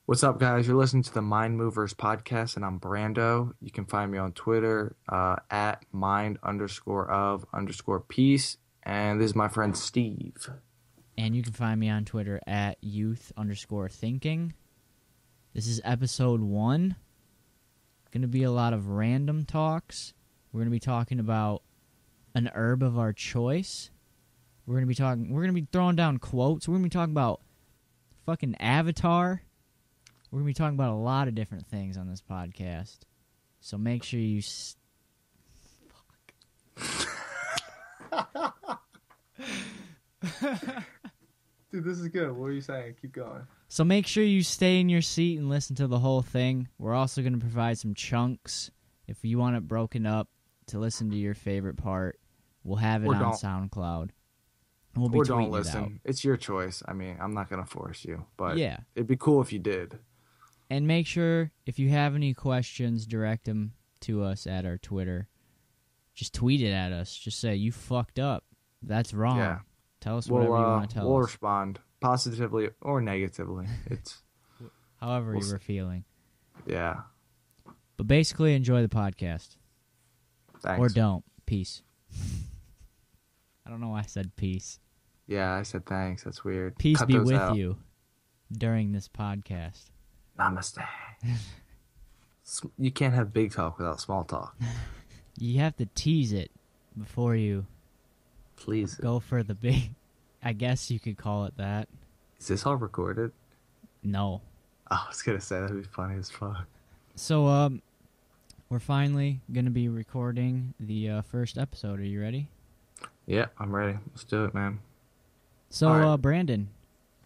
What's up, guys? You're listening to the Mind Movers podcast, and I'm Brando. You can find me on Twitter at mind_of_peace. And this is my friend Steve. And you can find me on Twitter at youth_thinking. This is episode 1. Going to be a lot of random talks. We're going to be talking about an herb of our choice. We're going to be throwing down quotes. We're going to be talking about fucking Avatar. We're going to be talking about a lot of different things on this podcast. So make sure you... Dude, this is good. What are you saying? Keep going. So make sure you stay in your seat and listen to the whole thing. We're also going to provide some chunks. If you want it broken up to listen to your favorite part, we'll have it on SoundCloud. And we'll be or tweeting don't listen. it out. It's your choice. I mean, I'm not going to force you, but yeah. It'd be cool if you did. And make sure, if you have any questions, direct them to us at our Twitter. Just tweet it at us. Just say, you fucked up. That's wrong. Yeah. Tell us whatever you want to tell we'll us. We'll respond positively or negatively. It's however you were feeling. Yeah. But basically, enjoy the podcast. Thanks. Or don't. Peace. I don't know why I said peace. Yeah, I said thanks. That's weird. Peace Cut be those with out. you during this podcast. Namaste. You can't have big talk without small talk. You have to tease it before you Please. go for the big... I guess you could call it that. Is this all recorded? No. Oh, I was going to say that'd be funny as fuck. So, we're finally going to be recording the first episode. Are you ready? Yeah, I'm ready. Let's do it, man. So, right. Brandon.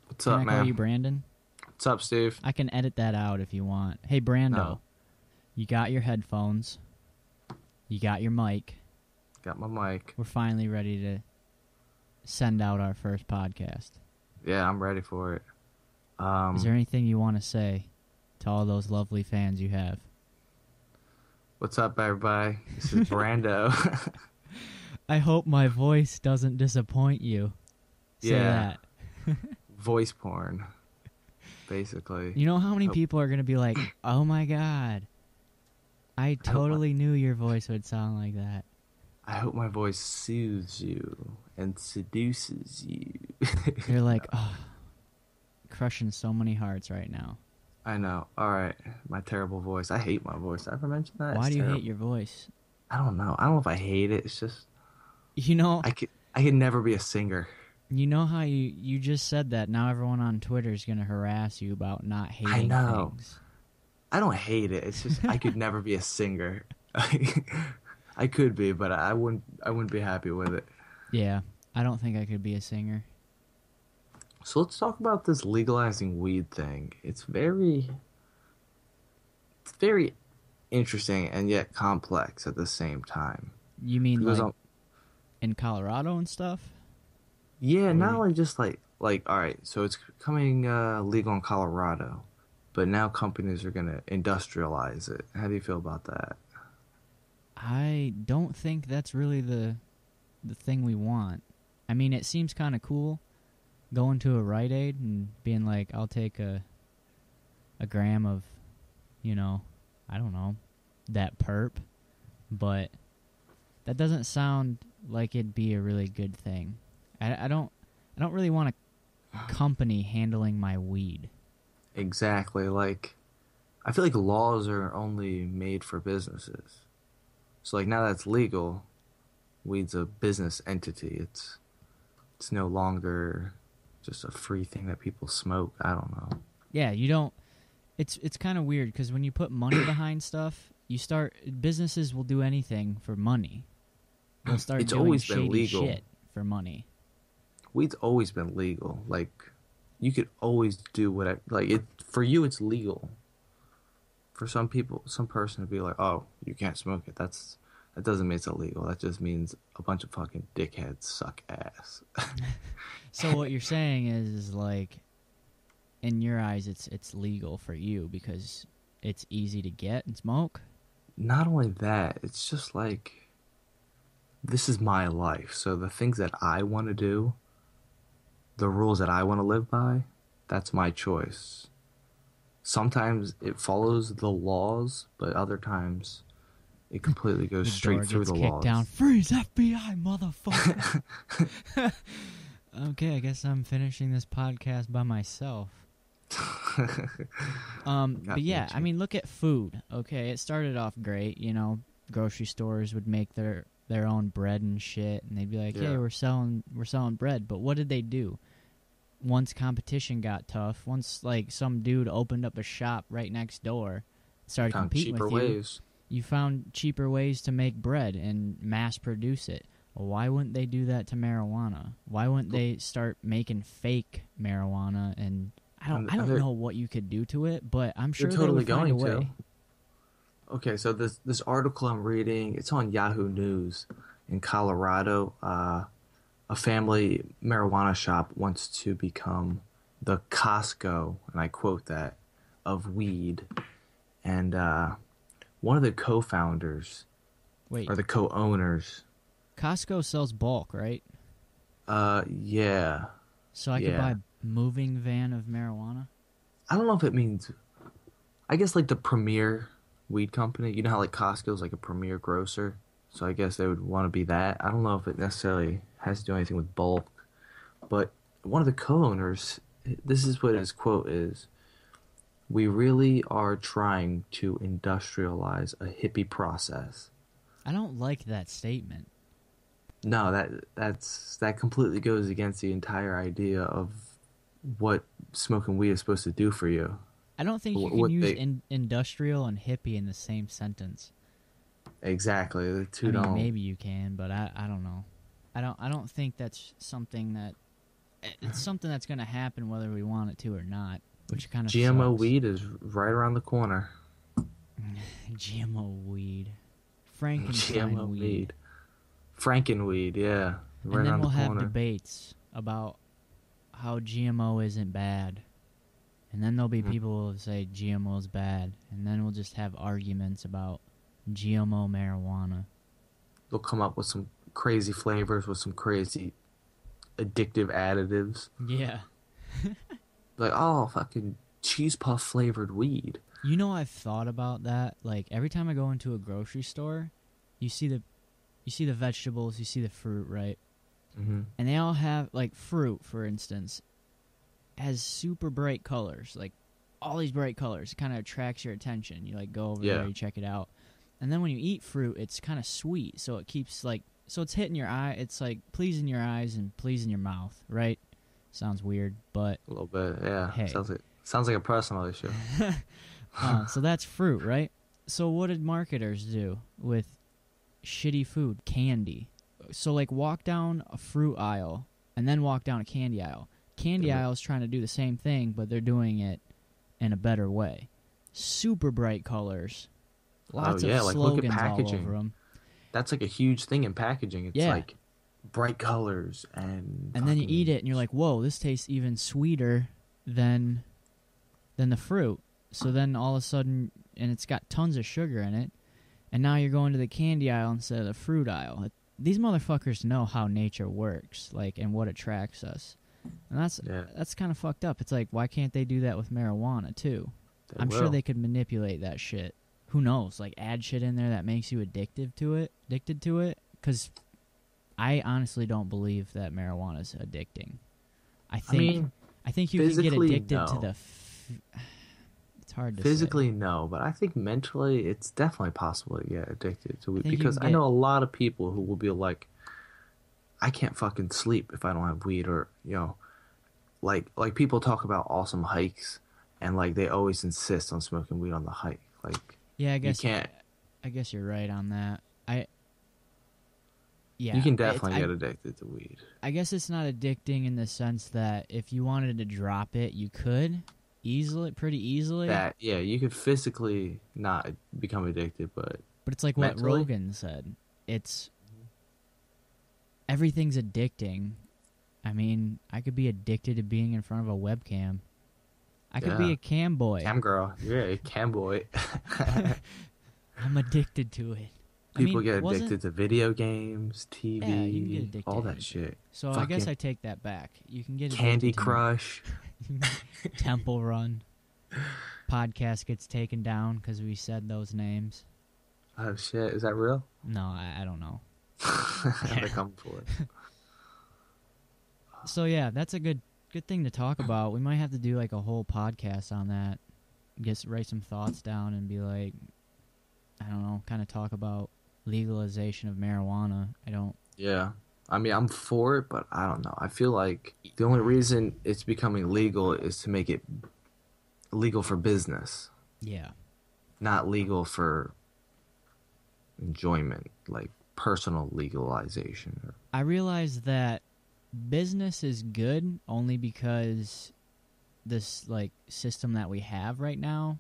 What's Can up, I man? call you Brandon? What's up, Steve? I can edit that out if you want. Hey, Brando. No. You got your headphones. You got your mic. Got my mic. We're finally ready to send out our first podcast. Yeah, I'm ready for it. Is there anything you want to say to all those lovely fans you have? What's up, everybody? This is Brando. I hope my voice doesn't disappoint you. Say Yeah. that. Voice porn, basically. You know how many people are going to be like, oh my god, I totally knew your voice would sound like that. I hope my voice soothes you and seduces you. You're like, oh, crushing so many hearts right now. I know. All right. My terrible voice. I hate my voice. Did I ever mention that? Why It's do you terrible. hate your voice? I don't know. I don't know if I hate it. It's just You know, I could never be a singer. you know how you just said that. Now everyone on Twitter is going to harass you about not hating know. things. I don't hate it. It's just I could never be a singer. I could be, but I wouldn't be happy with it. Yeah, I don't think I could be a singer. So let's talk about this legalizing weed thing. It's very interesting and yet complex at the same time. You mean Because like in Colorado and stuff? yeah, not only just like all right, so it's becoming legal in Colorado, but now companies are gonna industrialize it. How do you feel about that? I don't think that's really the thing we want. I mean, it seems kind of cool going to a Rite Aid and being like, I'll take a gram of, I don't know, that perp, but that doesn't sound like it'd be a really good thing. I don't really want a company handling my weed. Exactly. Like, I feel like laws are only made for businesses. So like now that it's legal, weed's a business entity. It's no longer just a free thing that people smoke. I don't know. Yeah, you don't. It's kind of weird because when you put money behind stuff, businesses will do anything for money. They'll start It's doing always been shady legal. shit for money. Weed's always been legal. Like, you could always do whatever. Like, for you, it's legal. For some people, some person to be like, "Oh, you can't smoke it." That doesn't mean it's illegal. That just means a bunch of fucking dickheads suck ass. So what you're saying is like, in your eyes, it's legal for you because it's easy to get and smoke? Not only that, it's just like, this is my life. So the things that I want to do, the rules that I want to live by, that's my choice. sometimes it follows the laws, but other times it completely goes The straight door through gets the kicked laws. down. Freeze, FBI, motherfucker. Okay, I guess I'm finishing this podcast by myself. But yeah, I mean, look at food. Okay, it started off great. You know, grocery stores would make their own bread and shit, and they'd be like, "Hey, Yeah. we're selling bread." But what did they do? Once competition got tough, once like some dude opened up a shop right next door, started Found competing cheaper with you, ways. you found cheaper ways to make bread and mass produce it. Well, why wouldn't they do that to marijuana? Why wouldn't they start making fake marijuana? And I don't they're- know what you could do to it, but I'm sure They're totally they would find going a way. to. Okay, so this article I'm reading, it's on Yahoo News in Colorado. A family marijuana shop wants to become the Costco, and I quote that, of weed. And one of the co-founders Wait, or the co-owners, Costco sells bulk, right? yeah, So I could Yeah. buy a moving van of marijuana? I don't know if it means, I guess like the premier weed company. You know how like Costco's like a premier grocer, so I guess they would want to be that. I don't know if it necessarily has to do anything with bulk, but one of the co-owners, this is what his quote is: "We really are trying to industrialize a hippie process." I don't like that statement. No, that completely goes against the entire idea of what smoking weed is supposed to do for you. I don't think you Wh- can what use they- industrial and hippie in the same sentence. Exactly, the two I mean, don't. maybe you can, but I don't know. I don't think that's something that it's something that's going to happen whether we want it to or not, which kind of GMO sucks. weed is right around the corner. GMO weed, Frankenstein GMO weed. weed. Frankenweed, yeah. Right And then around we'll the have corner. debates about how GMO isn't bad. And then there'll be Mhm. people who will say GMO is bad. And then we'll just have arguments about GMO marijuana. They'll come up with some crazy flavors with some crazy addictive additives. Yeah. Like, oh, fucking cheese puff flavored weed. You know, I've thought about that. Like, every time I go into a grocery store, you see the vegetables, you see the fruit, right? Hmm. And they all have, like, fruit, for instance, has super bright colors. Like, all these bright colors. It kind of attracts your attention. You, like, go over Yeah. there, you check it out. And then when you eat fruit, it's kind of sweet. So it keeps, like, so it's hitting your eye. It's, like, pleasing your eyes and pleasing your mouth, right? Sounds weird, but A little bit, yeah. Hey. Sounds like a personal issue. so that's fruit, right? So what did marketers do with shitty food? Candy. So, like, walk down a fruit aisle and then walk down a candy aisle. Candy Yeah. aisle is trying to do the same thing, but they're doing it in a better way. Super bright colors. Lots yeah, of like, look at slogans all packaging. over them. That's like a huge thing in packaging. It's Yeah. like bright colors and And then you fucking- eat it and you're like, whoa, this tastes even sweeter than the fruit. So then all of a sudden, and it's got tons of sugar in it, and now you're going to the candy aisle instead of the fruit aisle. These motherfuckers know how nature works, like, and what attracts us. And Yeah, that's kind of fucked up. It's like, why can't they do that with marijuana too? I'm sure will. they could manipulate that shit. Who knows? Like, add shit in there that makes you addicted to it. Because I honestly don't believe that marijuana is addicting. I think you can get physically, addicted to no. the. It's hard to Physically, no, but I think mentally, it's definitely possible to get addicted to it think you because can I know a lot of people who will be like, I can't fucking sleep if I don't have weed, or like people talk about awesome hikes, and like they always insist on smoking weed on the hike. Like, say. Yeah, I guess you can't. I guess you're right on that. Yeah, You can it's- definitely get addicted to weed. I guess it's not addicting in the sense that if you wanted to drop it, you could pretty easily. Yeah, you could physically not become addicted, but But it's like what mentally? Rogan said. It's everything's addicting. I mean, I could be addicted to being in front of a webcam. I could be Yeah. a cam boy. cam girl, yeah, cam boy. I'm addicted to it. People I mean, get wasn't- addicted to video games, TV, Yeah, you can get addicted all to that anything. shit. So I guess fucking I take that back. You can get Candy addicted to Crush. Temple Run. podcast gets taken down because we said those names. Oh shit, is that real? No, I don't know. They're coming for it. So yeah, that's a good thing to talk about. We might have to do like a whole podcast on that. Write some thoughts down and be like, I don't know, kind of talk about legalization of marijuana. Yeah. I mean, I'm for it, but I don't know. I feel like the only reason it's becoming legal is to make it legal for business, Yeah. not legal for enjoyment, like personal legalization. I realize that business is good only because this like system that we have right now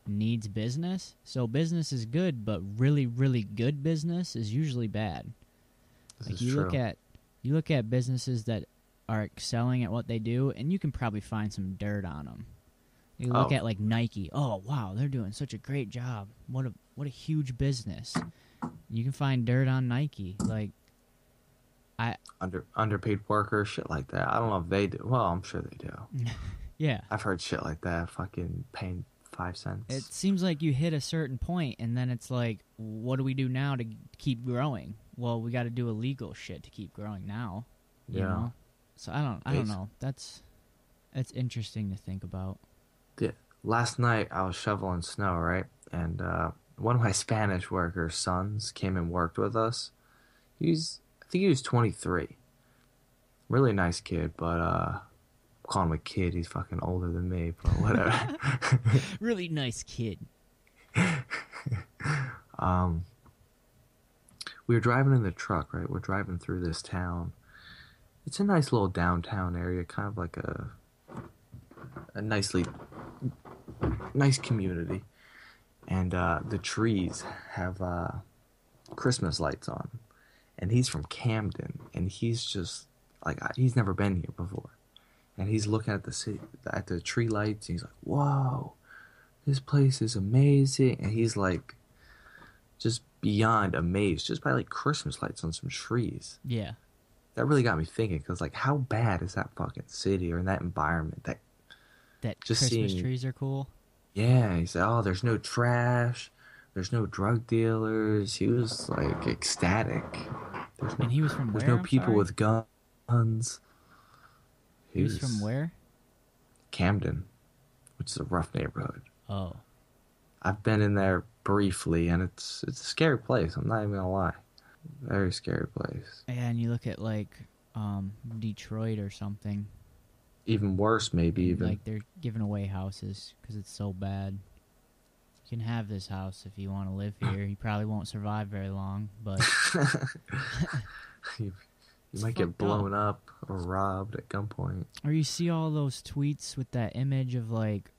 needs business. So business is good, but really, really good business is usually bad. This is you true. look at businesses that are excelling at what they do, and you can probably find some dirt on them. You look at like Nike. Oh wow, they're doing such a great job. What a huge business. You can find dirt on Nike. Like Underpaid workers, shit like that. I don't know if they do. Well, I'm sure they do. yeah. I've heard shit like that. Fucking paying 5 cents. It seems like you hit a certain point, and then it's like, what do we do now to keep growing? Well, we got to do illegal shit to keep growing now. You know? So I don't know. That's interesting to think about. Last night I was shoveling snow, right? And one of my Spanish workers' sons came and worked with us. I think he was 23. Really nice kid, but call him a kid. He's fucking older than me, but whatever. Really nice kid. We were driving in the truck, right? We're driving through this town. It's a nice little downtown area, kind of like a nice community. And the trees have Christmas lights on. And he's from Camden, and he's just like, he's never been here before. And he's looking at the city, at the tree lights, and he's like, whoa, this place is amazing. And he's like, just beyond amazed, just by like Christmas lights on some trees. Yeah. That really got me thinking, because like, how bad is that fucking city or in that environment? That just Christmas seeing, trees are cool. Yeah, he said, oh, there's no trash, there's no drug dealers. He was like ecstatic. And he was from where? There's no people with guns. He was from where? Camden, which is a rough neighborhood. Oh. I've been in there briefly, and it's a scary place. I'm not even gonna lie. Very scary place. Yeah, and you look at like Detroit or something. Even worse, maybe even. Like they're giving away houses because it's so bad. You can have this house if you want to live here. You probably won't survive very long, but you might get blown up or robbed at gunpoint. Or you see all those tweets with that image of like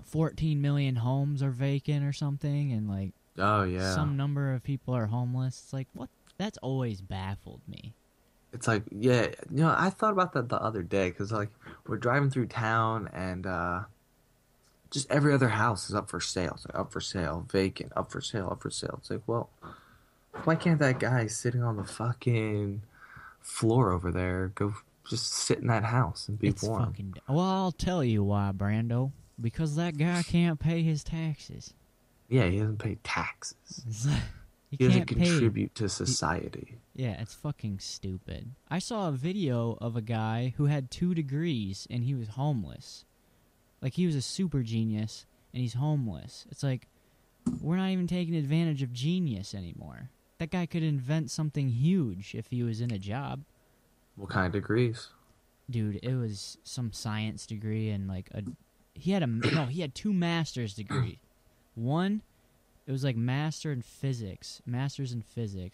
14 million homes are vacant or something, and like some number of people are homeless. It's like, what? That's always baffled me. It's like, yeah, I thought about that the other day, because like we're driving through town and just every other house is up for sale. It's like, up for sale, vacant, up for sale, up for sale. It's like, well, why can't that guy sitting on the fucking floor over there go just sit in that house and be warm? Well, I'll tell you why, Brando. Because that guy can't pay his taxes. Yeah, he doesn't pay taxes. he doesn't contribute to society. Yeah, it's fucking stupid. I saw a video of a guy who had 2 degrees and he was homeless. Like, he was a super genius and he's homeless. It's like, we're not even taking advantage of genius anymore. That guy could invent something huge if he was in a job. What kind of degrees? Dude, it was some science degree and like he had 2 master's degrees. One, it was like masters in physics,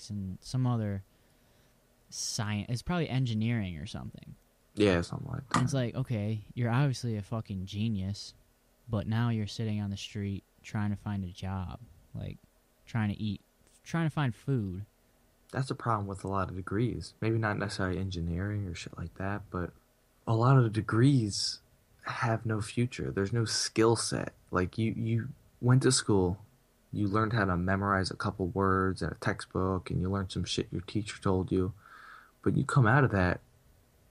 and some other science. It's probably engineering or something. Yeah, something like that. And it's like, okay, you're obviously a fucking genius, but now you're sitting on the street trying to find a job, like trying to find food. That's a problem with a lot of degrees. Maybe not necessarily engineering or shit like that, but a lot of the degrees have no future. There's no skill set. Like, you went to school, you learned how to memorize a couple words in a textbook, and you learned some shit your teacher told you, but you come out of that,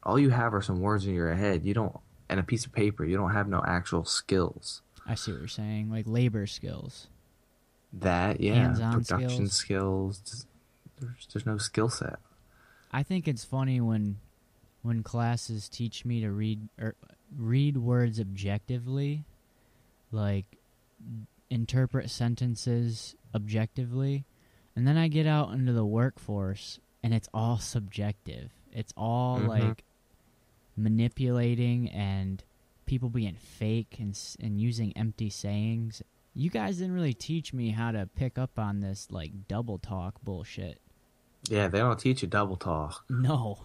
all you have are some words in your head. You don't, and a piece of paper. You don't have no actual skills. I see what you're saying. Like labor skills. That, yeah, Hands-on production skills. skills. There's no skill set. I think it's funny when classes teach me to read words objectively, like interpret sentences objectively, and then I get out into the workforce and it's all subjective. It's all like manipulating and people being fake and using empty sayings. You guys didn't really teach me how to pick up on this like double talk bullshit. Yeah, they don't teach you double talk. No.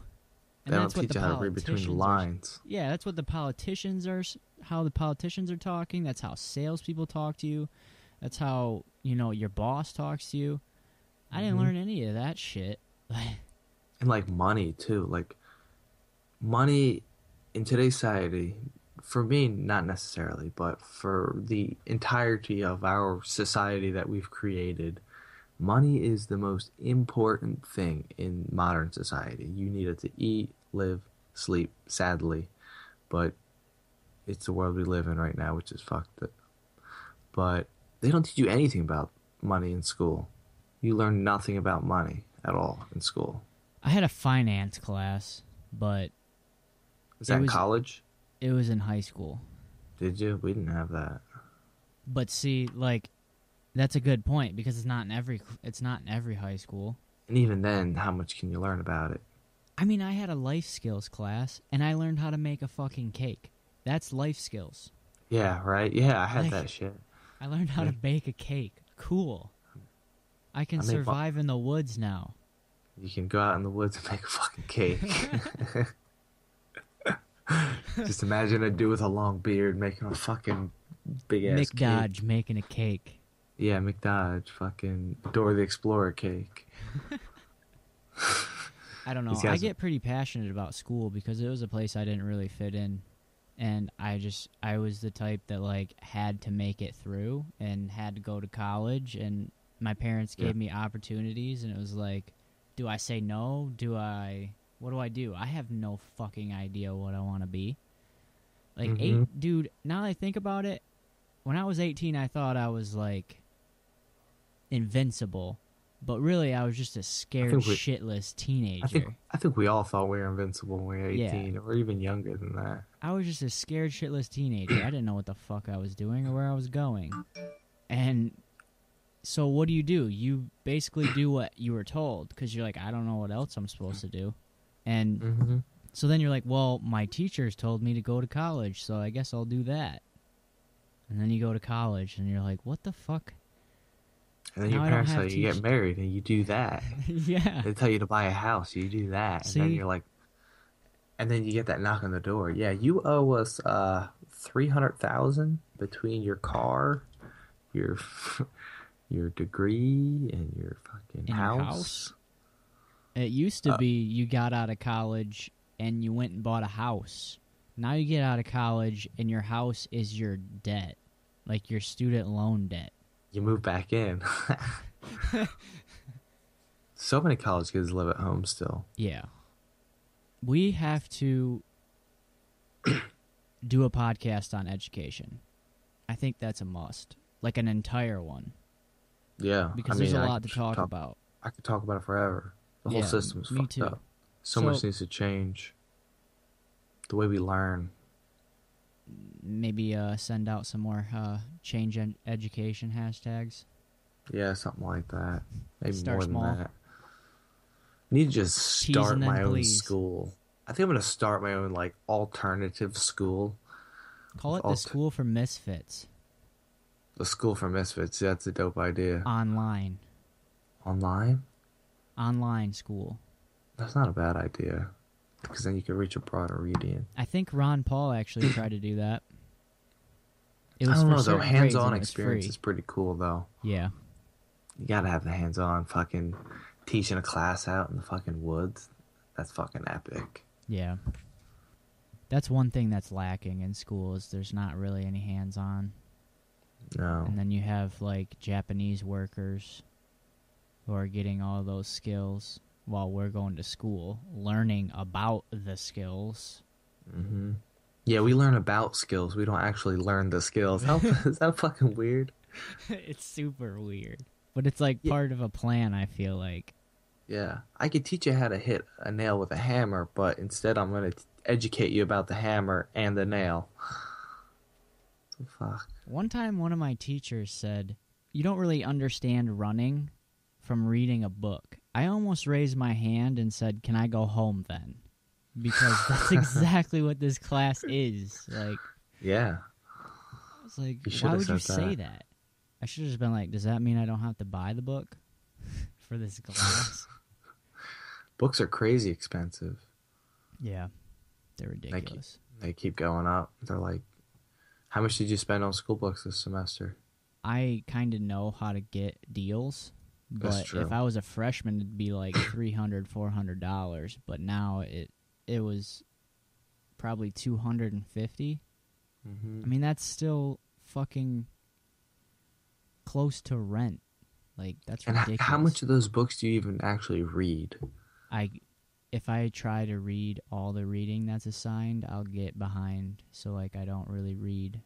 And They don't that's what teach the you how to read between the lines. Yeah, that's what the politicians are. How the politicians are talking. That's how salespeople talk to you. That's how your boss talks to you. I didn't learn any of that shit. And like money too. Like money in today's society, for me, not necessarily, but for the entirety of our society that we've created, money is the most important thing in modern society. You need it to eat, live, sleep, sadly. But it's the world we live in right now, which is fucked up. But they don't teach you anything about money in school. You learn nothing about money at all in school. I had a finance class, but Is that in college? it was in high school. Did you? We didn't have that. But see, like, that's a good point because it's not in every high school. And even then, how much can you learn about it? I mean, I had a life skills class, and I learned how to make a fucking cake. That's life skills. Yeah, right? Yeah, I had Like, that shit. I learned how to bake a cake. Cool. I can survive in the woods now. You can go out in the woods and make a fucking cake. Just imagine a dude with a long beard making a fucking big-ass cake. McDodge making a cake. Yeah, McDodge. Fucking Dora the Explorer cake. I don't know. I get pretty passionate about school because it was a place I didn't really fit in. And I was the type that, like, had to make it through and had to go to college. And my parents gave me opportunities. And it was like, do I say no? What do I do? I have no fucking idea what I want to be. Like, dude, now that I think about it, when I was 18, I thought I was, like, invincible. But really, I was just a scared, shitless teenager. I think we all thought we were invincible when we were 18, or even younger than that. I was just a scared, shitless teenager. I didn't know what the fuck I was doing or where I was going. And so what do? You basically do what you were told because you're like, I don't know what else I'm supposed to do. And so then you're like, well, my teachers told me to go to college, so I guess I'll do that. And then you go to college, and you're like, what the fuck? And then your parents tell you get married, and you do that. Yeah. They tell you to buy a house, you do that. And then you're like, and then you get that knock on the door. Yeah, you owe us $300,000 between your car, your degree, and your fucking house. It used to be you got out of college and you went and bought a house. Now you get out of college and your house is your debt, like your student loan debt. You move back in. So many college kids live at home still. Yeah. We have to do a podcast on education. I think that's a must. Like an entire one. Yeah. Because there's a lot to talk about. I could talk about it forever. The whole system is fucked up. So much needs to change. The way we learn. Maybe send out some more change education hashtags. Yeah, something like that. Maybe Start more small. than that. I need to just start my own school. I think I'm going to start my own like alternative school. Call it the School for Misfits. The School for Misfits. That's a dope idea. Online. Online? Online school. That's not a bad idea. Because then you can reach a broader audience. I think Ron Paul actually tried to do that. It was I don't know, though. Hands-on experience is pretty cool, though. Yeah. You gotta have the hands-on fucking teaching a class out in the fucking woods. That's fucking epic. Yeah. That's one thing that's lacking in schools. There's not really any hands-on. No. And then you have, like, Japanese workers who are getting all those skills while we're going to school, learning about the skills. Mm-hmm. Yeah, we learn about skills. We don't actually learn the skills. How is that fucking weird? It's super weird, but it's like Yeah, part of a plan. I feel like. yeah. I could teach you how to hit a nail with a hammer, but instead I'm gonna educate you about the hammer and the nail. So fuck. One time, one of my teachers said, "You don't really understand running from reading a book." I almost raised my hand and said, "Can I go home then?" Because that's exactly what this class is. Like, Yeah, I was like, you should why have would you said say that. that? I should have just been like, does that mean I don't have to buy the book for this class? Books are crazy expensive. Yeah, they're They keep, ridiculous. they keep going up. They're like, how much did you spend on school books this semester? I kind of know how to get deals, That's but if true. I was a freshman, it'd be like $300, $400. But now it was probably 250. Hmm. I mean, that's still fucking close to rent. Like that's And how much ridiculous. of those books do you even actually read? I if I try to read all the reading that's assigned, I'll get behind. So like I don't really read a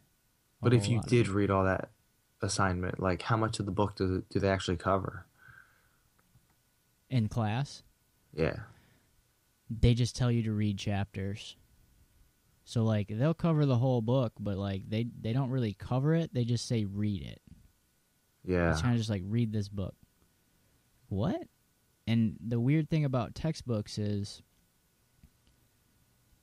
But if whole you lot of did it read all that assignment, like how much of the book do they actually cover? in class. Yeah. They just tell you to read chapters. So like they'll cover the whole book, but like they don't really cover it. They just say read it. It's Yeah. kind of just like read this book. What? And the weird thing about textbooks is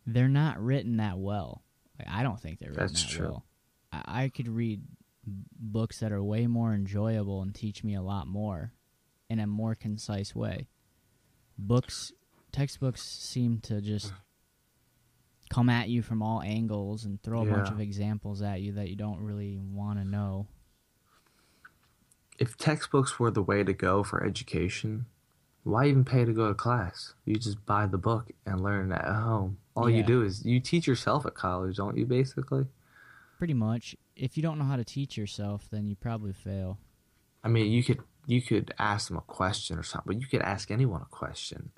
they're not written that well. Like, I don't think they're written That's that true. well. I could read books that are way more enjoyable and teach me a lot more in a more concise way. Books, textbooks seem to just come at you from all angles and throw a bunch Yeah. of examples at you that you don't really want to know. If textbooks were the way to go for education, why even pay to go to class? You just buy the book and learn it at home. All you Yeah, do is you teach yourself at college, don't you, basically? pretty much. If you don't know how to teach yourself, then you probably fail. I mean, you could ask them a question or something, but you could ask anyone a question.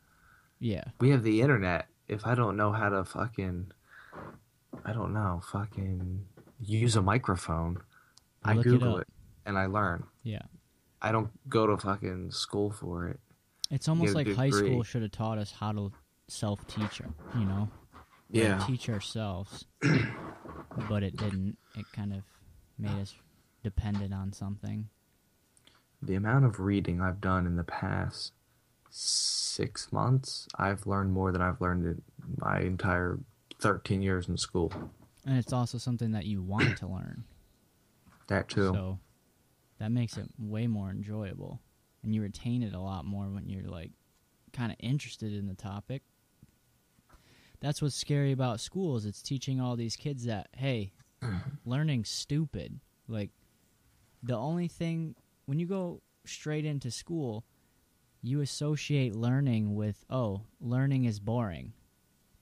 Yeah, We have the internet. If I don't know how to fucking I don't know, fucking use a microphone, you I look it Google up. it and I learn. Yeah. I don't go to fucking school for it. It's Get almost a like high school degree. should have taught us how to self-teach, you know? Like Yeah. teach ourselves, but it didn't. It kind of made us dependent on something. The amount of reading I've done in the past 6 months, I've learned more than I've learned in my entire 13 years in school. And it's also something that you want to learn. That too. So that makes it way more enjoyable. And you retain it a lot more when you're like kind of interested in the topic. That's what's scary about school is it's teaching all these kids that, hey, learning's stupid. Like the only thing when you go straight into school, you associate learning with, oh, learning is boring.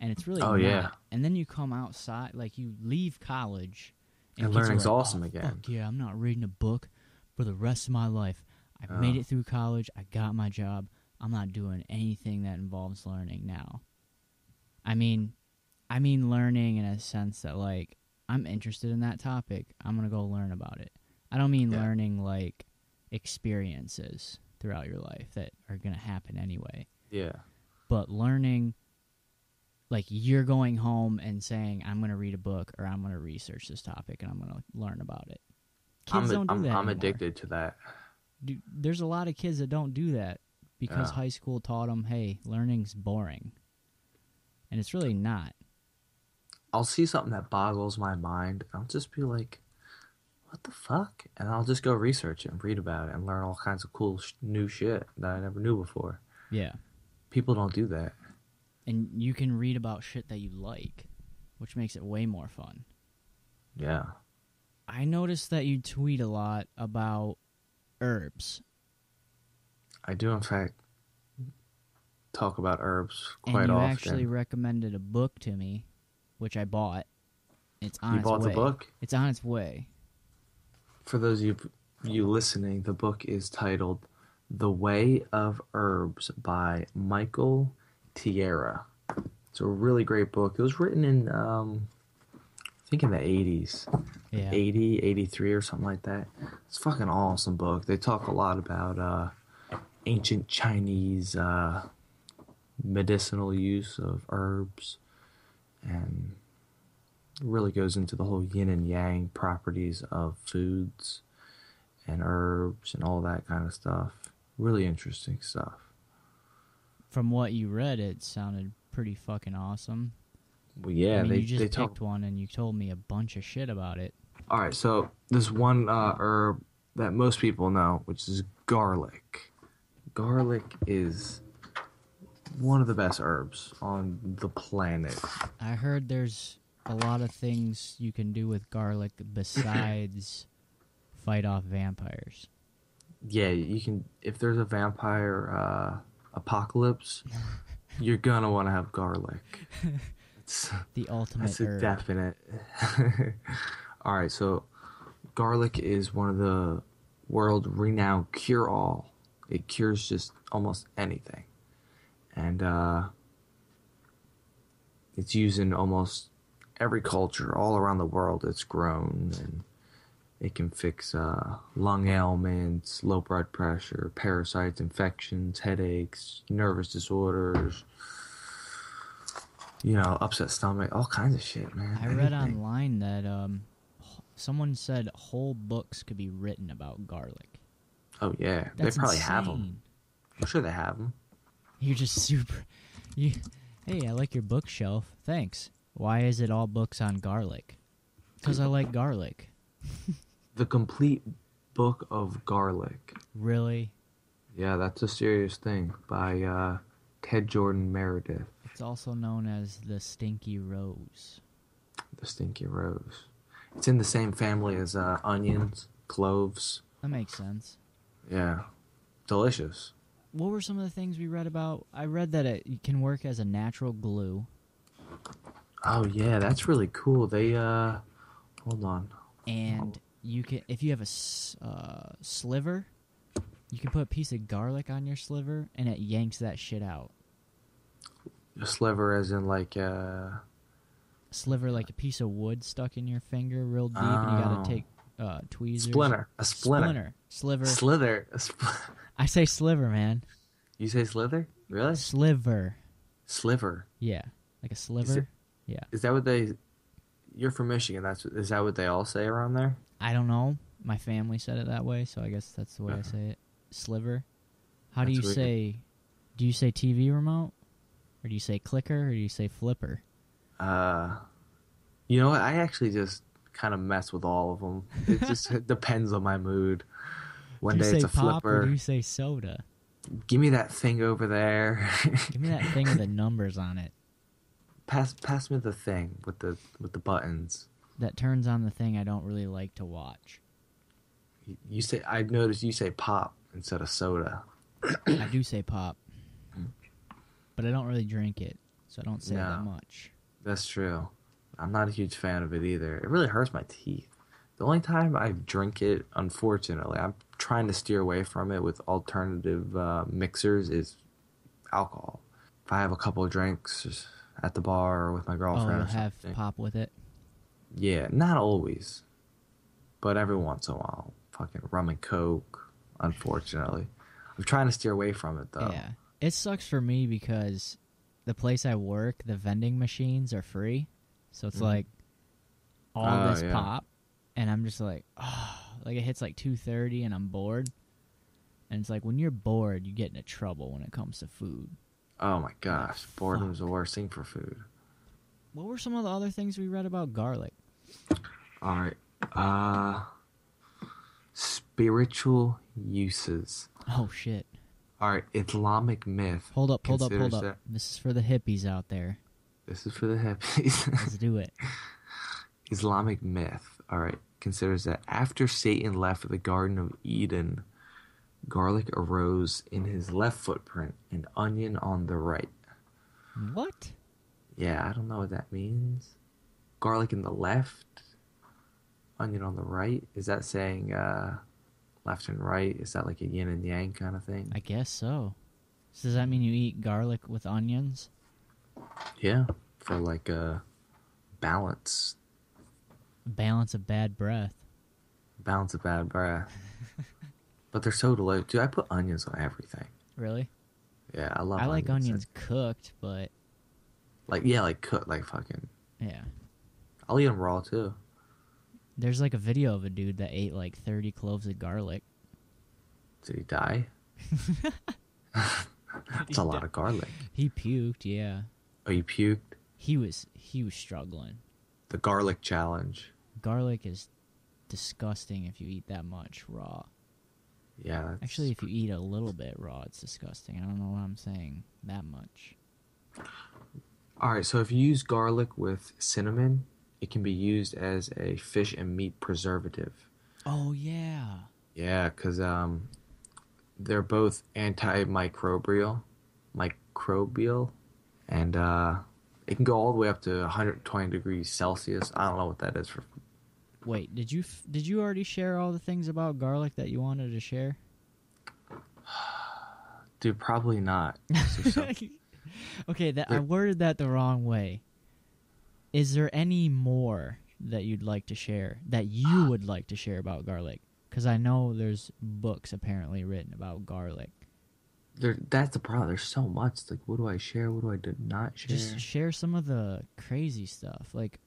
And it's really Oh not. yeah. And then you come outside, like you leave college, And kids are learning's like, awesome oh, again. fuck yeah, I'm not reading a book for the rest of my life. I Oh. made it through college. I got my job. I'm not doing anything that involves learning now. I mean learning in a sense that like I'm interested in that topic. I'm gonna go learn about it. I don't mean Yeah. learning like experiences throughout your life that are gonna happen anyway. Yeah. But learning like you're going home and saying I'm gonna read a book or I'm gonna research this topic and I'm gonna learn about it. Kids don't do that I'm anymore. addicted to that. There's a lot of kids that don't do that because Yeah. high school taught them, hey, learning's boring. And it's really not. I'll see something that boggles my mind. I'll just be like, what the fuck? And I'll just go research it and read about it and learn all kinds of cool new shit that I never knew before. Yeah. People don't do that. And you can read about shit that you like, which makes it way more fun. Yeah. I noticed that you tweet a lot about herbs. I do, in fact, talk about herbs And quite you often. actually recommended a book to me, which I bought. It's on You its bought way. the book? It's on its way. For those of you listening, the book is titled The Way of Herbs by Michael Tierra. It's a really great book. It was written in think in the 80s, like Yeah. 80, 83 or something like that. It's a fucking awesome book. They talk a lot about ancient Chinese medicinal use of herbs, and really goes into the whole yin and yang properties of foods and herbs and all that kind of stuff. Really interesting stuff. From what you read, it sounded pretty fucking awesome. Well, yeah, I mean, you they just talk. picked one and you told me a bunch of shit about it. All right, so this one herb that most people know, which is garlic. Garlic is one of the best herbs on the planet. I heard there's a lot of things you can do with garlic besides fight off vampires. Yeah, you can. If there's a vampire apocalypse, you're gonna want to have garlic. It's, The ultimate that's a herb. definite. All right, so garlic is one of the world-renowned cure-all. It cures just almost anything, and it's used in almost every culture all around the world. It's grown, and it can fix lung ailments, low blood pressure, parasites, infections, headaches, nervous disorders, upset stomach, all kinds of shit, man. I read Anything. online that someone said whole books could be written about garlic. Oh, yeah. That's they probably insane. have them. I'm sure they have them. You're just super. You, hey, I like your bookshelf. Thanks. Why is it all books on garlic? Because I like garlic. The complete book of garlic. Really? Yeah, that's a serious thing by Ted Jordan Meredith, It's also known as the Stinky Rose. the Stinky Rose. It's in the same family as onions, cloves. That makes sense. Yeah, delicious. What were some of the things we read about? I read that it can work as a natural glue, Oh yeah, that's really cool. They hold on. and you can, if you have a sliver, you can put a piece of garlic on your sliver, and it yanks that shit out. A sliver, as in like Sliver, like a piece of wood stuck in your finger real deep, and you gotta Oh. take tweezers. splinter, a splinter, Sliver. slither. I say sliver, man. You say slither? Really? Sliver. Sliver. Yeah, like a sliver. it- Is that what they? You're from Michigan. Is that what they all say around there? I don't know. My family said it that way, so I guess that's the way I say it. Sliver. How do That's you weird. say? Do you say TV remote, or do you say clicker, or do you say flipper? You know what? I actually just kind of mess with all of them. It just depends on my mood. One do you day it's say a pop or flipper. do you say soda? Give me that thing over there. Give me that thing with the numbers on it pass me the thing with the buttons. that turns on the thing I don't really like to watch. You say, I've noticed you say pop instead of soda. I do say pop, but I don't really drink it, so I don't say that No. much. That's true. I'm not a huge fan of it either. It really hurts my teeth. The only time I drink it, unfortunately, I'm trying to steer away from it with alternative mixers, is alcohol. If I have a couple of drinks at the bar or with my Oh, girlfriend you'll or have something. pop with it. Yeah, not always, but every once in a while. Fucking rum and coke, unfortunately. I'm trying to steer away from it, though. Yeah. It sucks for me because the place I work, the vending machines are free. So it's Mhm. like all Oh, this yeah. pop, and I'm just like, oh, like it hits like 2:30 and I'm bored. And it's like when you're bored, you get into trouble when it comes to food. Oh my gosh, boredom's Fuck. the worst thing for food. What were some of the other things we read about garlic? All right. Spiritual uses. Oh shit. All right, Islamic myth. Hold up. considers that- This is for the hippies out there. This is for the hippies. Let's do it. Islamic myth. All right, considers that after Satan left the Garden of Eden, garlic arose in his left footprint and onion on the right. What? Yeah, I don't know what that means. Garlic in the left, onion on the right. Is that saying left and right? Is that like a yin and yang kind of thing? I guess so. So does that mean you eat garlic with onions? Yeah, for like balance. Balance of bad breath. Balance of bad breath. But they're so delicious. Dude, I put onions on everything. Really? Yeah, I love I like onions onions cooked, but like cook, like fucking. yeah. I'll eat them raw too. There's like a video of a dude that ate like 30 cloves of garlic. Did he die? That's a lot of garlic. He puked, yeah. Oh, you puked? He was struggling. The garlic challenge. Garlic is disgusting if you eat that much raw. Yeah. That's... Actually, if you eat a little bit raw, it's disgusting. I don't know what I'm saying. That much. All right, so if you use garlic with cinnamon, it can be used as a fish and meat preservative. Oh, yeah. Yeah, because they're both antimicrobial, and it can go all the way up to 120 degrees Celsius. I don't know what that is for. Wait, did you already share all the things about garlic that you wanted to share? Dude, probably not. So, okay, I worded that the wrong way. Is there any more that you'd like to share, that you would like to share about garlic? Because I know there's books apparently written about garlic. That's the problem. There's so much. Like, what do I share? What do I not share? Just share some of the crazy stuff. Like,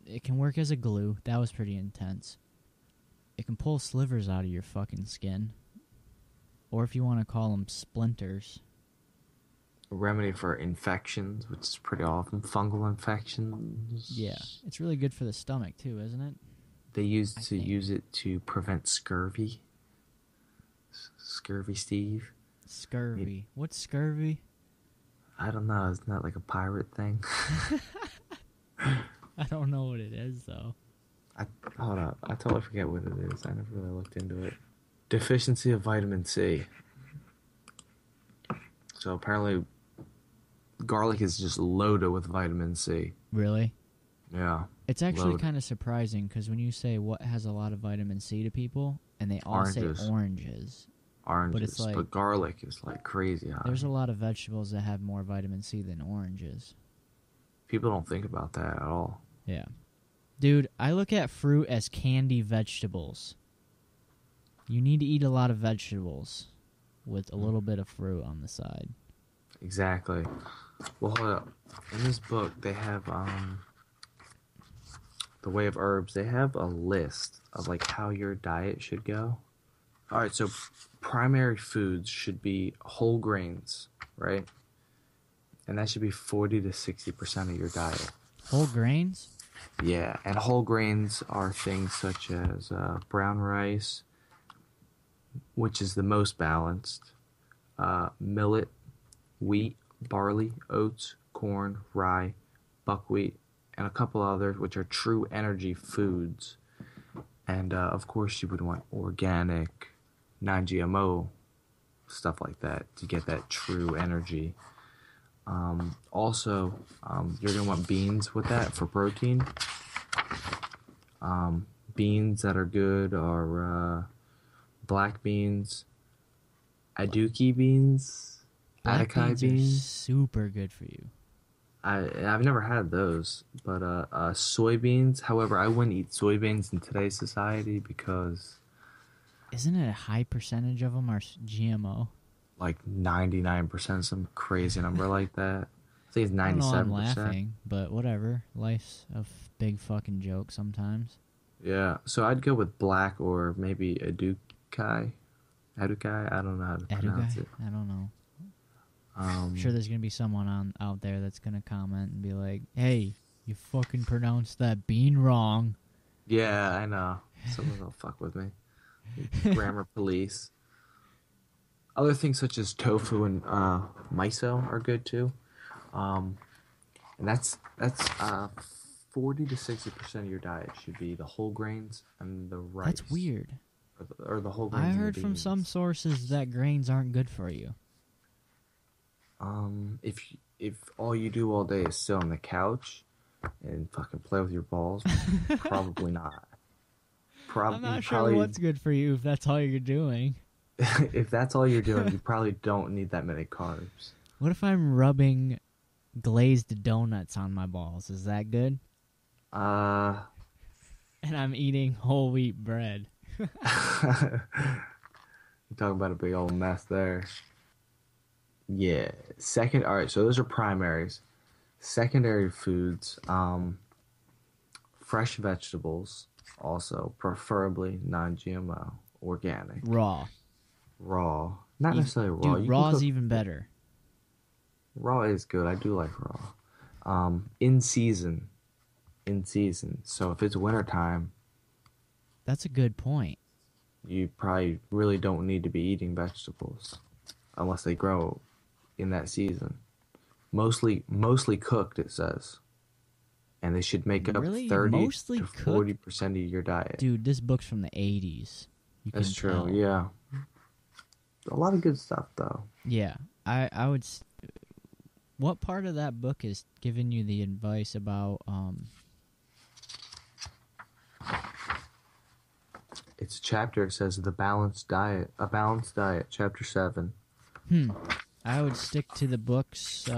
it can work as a glue. That was pretty intense. It can pull slivers out of your fucking skin. Or if you want to call them splinters. A remedy for infections, which is pretty often fungal infections. Yeah, it's really good for the stomach too, isn't it? They use it to prevent scurvy. Scurvy Steve. Scurvy. What's scurvy? I don't know. Isn't that like a pirate thing? I don't know what it is though. Hold up. I totally forget what it is. I never really looked into it. Deficiency of vitamin C. So apparently garlic is just loaded with vitamin C. Really? Yeah. It's actually kind of surprising because when you say what has a lot of vitamin C to people, and they all say oranges. Oranges. But it's like, but garlic is like crazy high. There's a lot of vegetables that have more vitamin C than oranges. People don't think about that at all. Yeah. Dude, I look at fruit as candy vegetables. You need to eat a lot of vegetables with a little bit of fruit on the side. Exactly. Well, hold up. In this book, they have The Way of Herbs. They have a list of like how your diet should go. All right, so primary foods should be whole grains, right? And that should be 40 to 60% of your diet. Whole grains? Yeah, and whole grains are things such as brown rice, which is the most balanced, millet, wheat, barley, oats, corn, rye, buckwheat, and a couple others, which are true energy foods. And, of course, you would want organic, non-GMO, stuff like that to get that true energy. Also, you're going to want beans with that for protein. Beans that are good are black beans, aduki beans, Black Atakai beans are beans. super good for you. I've never had those, but soybeans. However, I wouldn't eat soybeans in today's society because Isn't it a high percentage of them are GMO? like 99%, some crazy number like that. I think it's 97%. I don't know, I'm laughing, but whatever. Life's a big fucking joke sometimes. Yeah, so I'd go with black or maybe adukai. Adukai? I don't know how to pronounce it. I don't know. I'm sure there's going to be someone out there that's going to comment and be like, hey, you fucking pronounced that bean wrong. Yeah, I know. Someone will fuck with me. Grammar police. Other things such as tofu and miso are good too. And that's 40 to 60% of your diet should be the whole grains and the rice. That's weird. Or the whole grains. I and heard the from beans. some sources that grains aren't good for you. If all you do all day is sit on the couch and fucking play with your balls, probably not. I'm not sure what's good for you if that's all you're doing. If that's all you're doing, you probably don't need that many carbs. What if I'm rubbing glazed donuts on my balls? Is that good? and I'm eating whole wheat bread. You're talking about a big old mess there. Yeah. Second, all right. So those are primaries. Secondary foods, fresh vegetables, also preferably non-GMO, organic, Raw. raw. Not necessarily raw. Dude, You can raw's cook. even better. Raw is good. I do like raw. In season. In season. So if it's wintertime, That's a good point. you probably really don't need to be eating vegetables unless they grow in that season. Mostly cooked, it says. And they should make up Really? 30 Mostly to cooked? 40% of your diet. Dude, this book's from the 80s. You That's can true, tell. yeah. A lot of good stuff, though. Yeah. I would... What part of that book is giving you the advice about... It's a chapter, it says A Balanced Diet, chapter 7. I would stick to the books...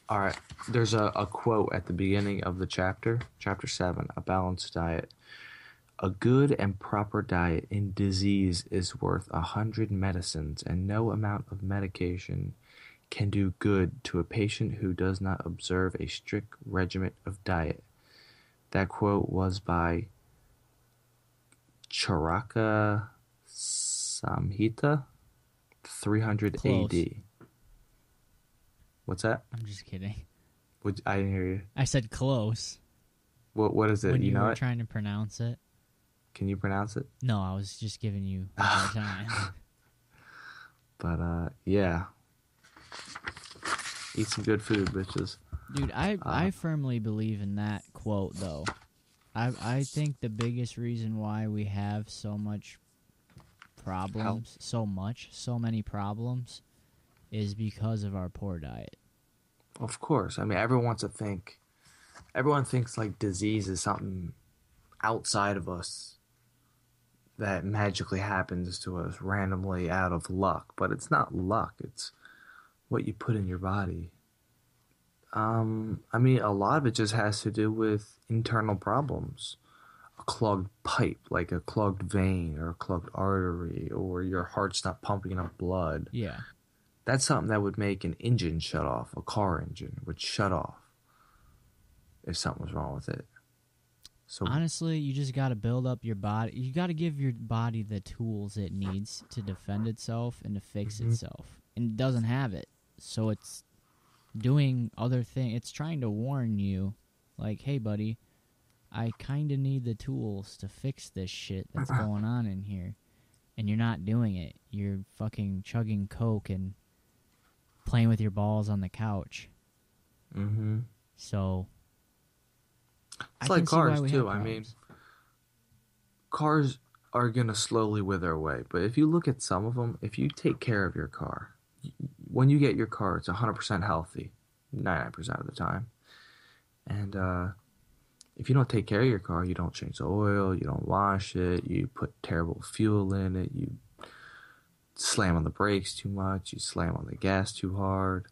All right, there's a quote at the beginning of the chapter 7, A Balanced Diet. A good and proper diet in disease is worth 100 medicines, and no amount of medication can do good to a patient who does not observe a strict regimen of diet. That quote was by Charaka Samhita, 300 Close. AD. What's that? I'm just kidding. I didn't hear you. I said close. What is it? When you know were it? trying to pronounce it. Can you pronounce it? No, I was just giving you a hard time. But yeah. Eat some good food, bitches. Dude, I firmly believe in that quote, though. I think the biggest reason why we have so much problems, so many problems, is because of our poor diet. Of course. I mean, everyone thinks like disease is something outside of us that magically happens to us randomly out of luck. But it's not luck. It's what you put in your body. I mean, a lot of it just has to do with internal problems. A clogged pipe, like a clogged vein or a clogged artery, or your heart's not pumping enough blood. Yeah. That's something that would make an engine shut off. A car engine would shut off if something was wrong with it. So Honestly, you just got to build up your body. You got to give your body the tools it needs to defend itself and to fix itself. And it doesn't have it. So it's doing other things. It's trying to warn you, like, hey, buddy, I kind of need the tools to fix this shit that's going on in here. And you're not doing it. You're fucking chugging Coke and playing with your balls on the couch. So it's like cars too. I mean, cars are gonna slowly wither away. But if you look at some of them, if you take care of your car, when you get your car, it's 100% healthy, 99% of the time. And if you don't take care of your car, you don't change the oil, you don't wash it, you put terrible fuel in it, you slam on the brakes too much, you slam on the gas too hard,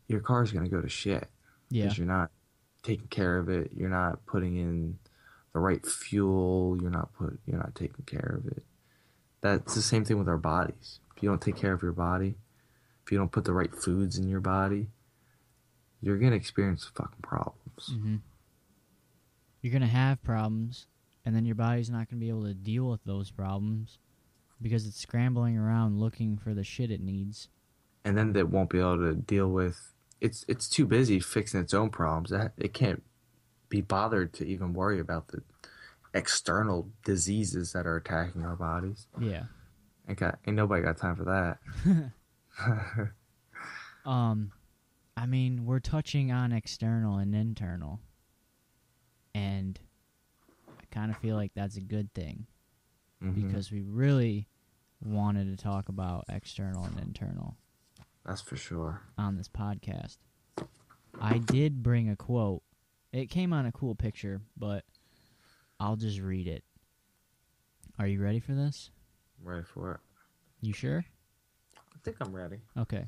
your car's going to go to shit. Yeah. Because you're not taking care of it, you're not putting in the right fuel, you're not taking care of it. That's the same thing with our bodies. If you don't take care of your body, if you don't put the right foods in your body, you're going to experience fucking problems. Mm-hmm. You're going to have problems, and then your body's not going to be able to deal with those problems because it's scrambling around looking for the shit it needs. And then it won't be able to deal with... It's too busy fixing its own problems. It can't be bothered to even worry about the external diseases that are attacking our bodies. Yeah. Ain't nobody got time for that. I mean, we're touching on external and internal. And I kind of feel like that's a good thing. Because we really wanted to talk about external and internal. That's for sure. On this podcast. I did bring a quote. It came on a cool picture, but I'll just read it. Are you ready for this? I'm ready for it. You sure? I think I'm ready. Okay.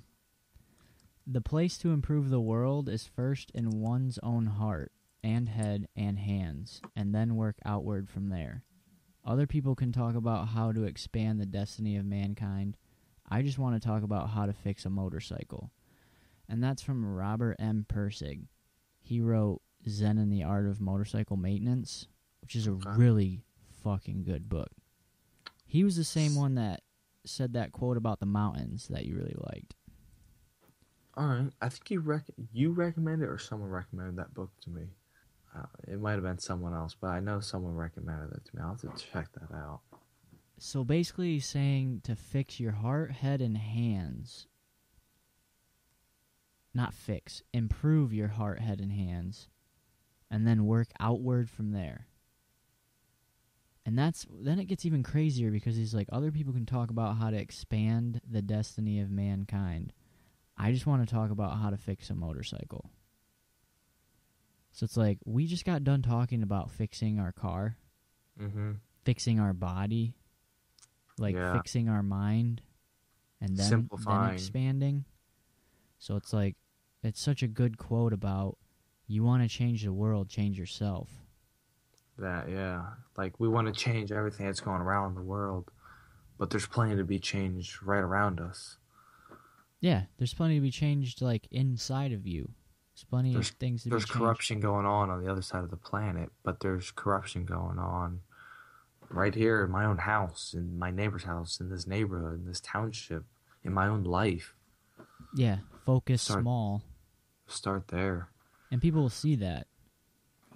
The place to improve the world is first in one's own heart, and head and hands, and then work outward from there. Other people can talk about how to expand the destiny of mankind. I just want to talk about how to fix a motorcycle. And that's from Robert M. Persig. He wrote Zen and the Art of Motorcycle Maintenance, which is a really fucking good book. He was the same one that said that quote about the mountains that you really liked. All right. I think you recommended or someone recommended that book to me. It might have been someone else, but I know someone recommended it to me. I'll have to check that out. So basically he's saying to fix your heart, head, and hands. Not fix. Improve your heart, head, and hands. And then work outward from there. And then it gets even crazier because he's like, other people can talk about how to expand the destiny of mankind. I just want to talk about how to fix a motorcycle. So it's like, we just got done talking about fixing our car, fixing our body, fixing our mind, and then expanding. So it's like, it's such a good quote about, you want to change the world, change yourself. That, yeah. Like, we want to change everything that's going around in the world, but there's plenty to be changed right around us. Yeah, there's plenty to be changed, like, inside of you. There's plenty of things to be changed. There's corruption going on the other side of the planet, but there's corruption going on right here in my own house, in my neighbor's house, in this neighborhood, in this township, in my own life. Yeah, focus small. Start there. And people will see that.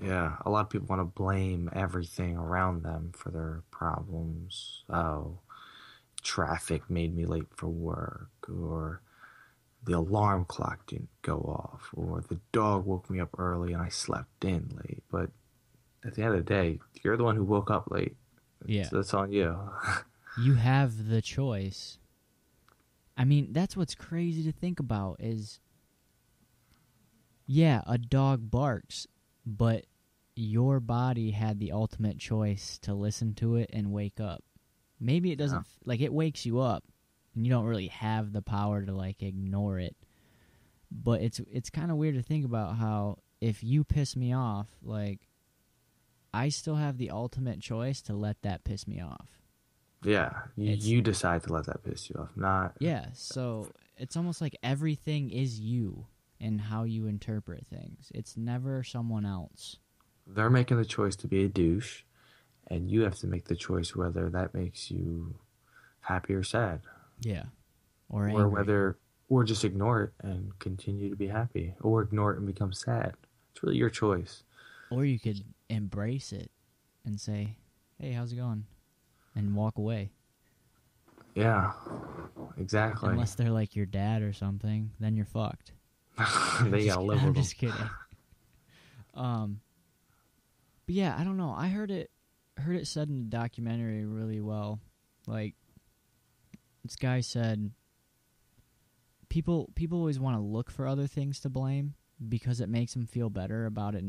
Yeah, a lot of people want to blame everything around them for their problems. Oh, traffic made me late for work, or the alarm clock didn't go off, or the dog woke me up early and I slept in late. But at the end of the day, you're the one who woke up late. Yeah. So that's on you. You have the choice. I mean, that's what's crazy to think about is, yeah, a dog barks, but your body had the ultimate choice to listen to it and wake up. Maybe it doesn't, it wakes you up, and you don't really have the power to, ignore it. But it's kind of weird to think about how if you piss me off, I still have the ultimate choice to let that piss me off. Yeah, you decide to let that piss you off, not... Yeah, so it's almost like everything is you and how you interpret things. It's never someone else. They're making the choice to be a douche, and you have to make the choice whether that makes you happy or sad. Yeah. Or angry. Or just ignore it and continue to be happy, or ignore it and become sad. It's really your choice. Or you could embrace it and say, hey, how's it going? And walk away. Yeah, exactly. Unless they're like your dad or something, then you're fucked. They gotta live with them. I'm just kidding. But yeah, I don't know. I heard it said in the documentary really well. This guy said, people always want to look for other things to blame because it makes them feel better about it,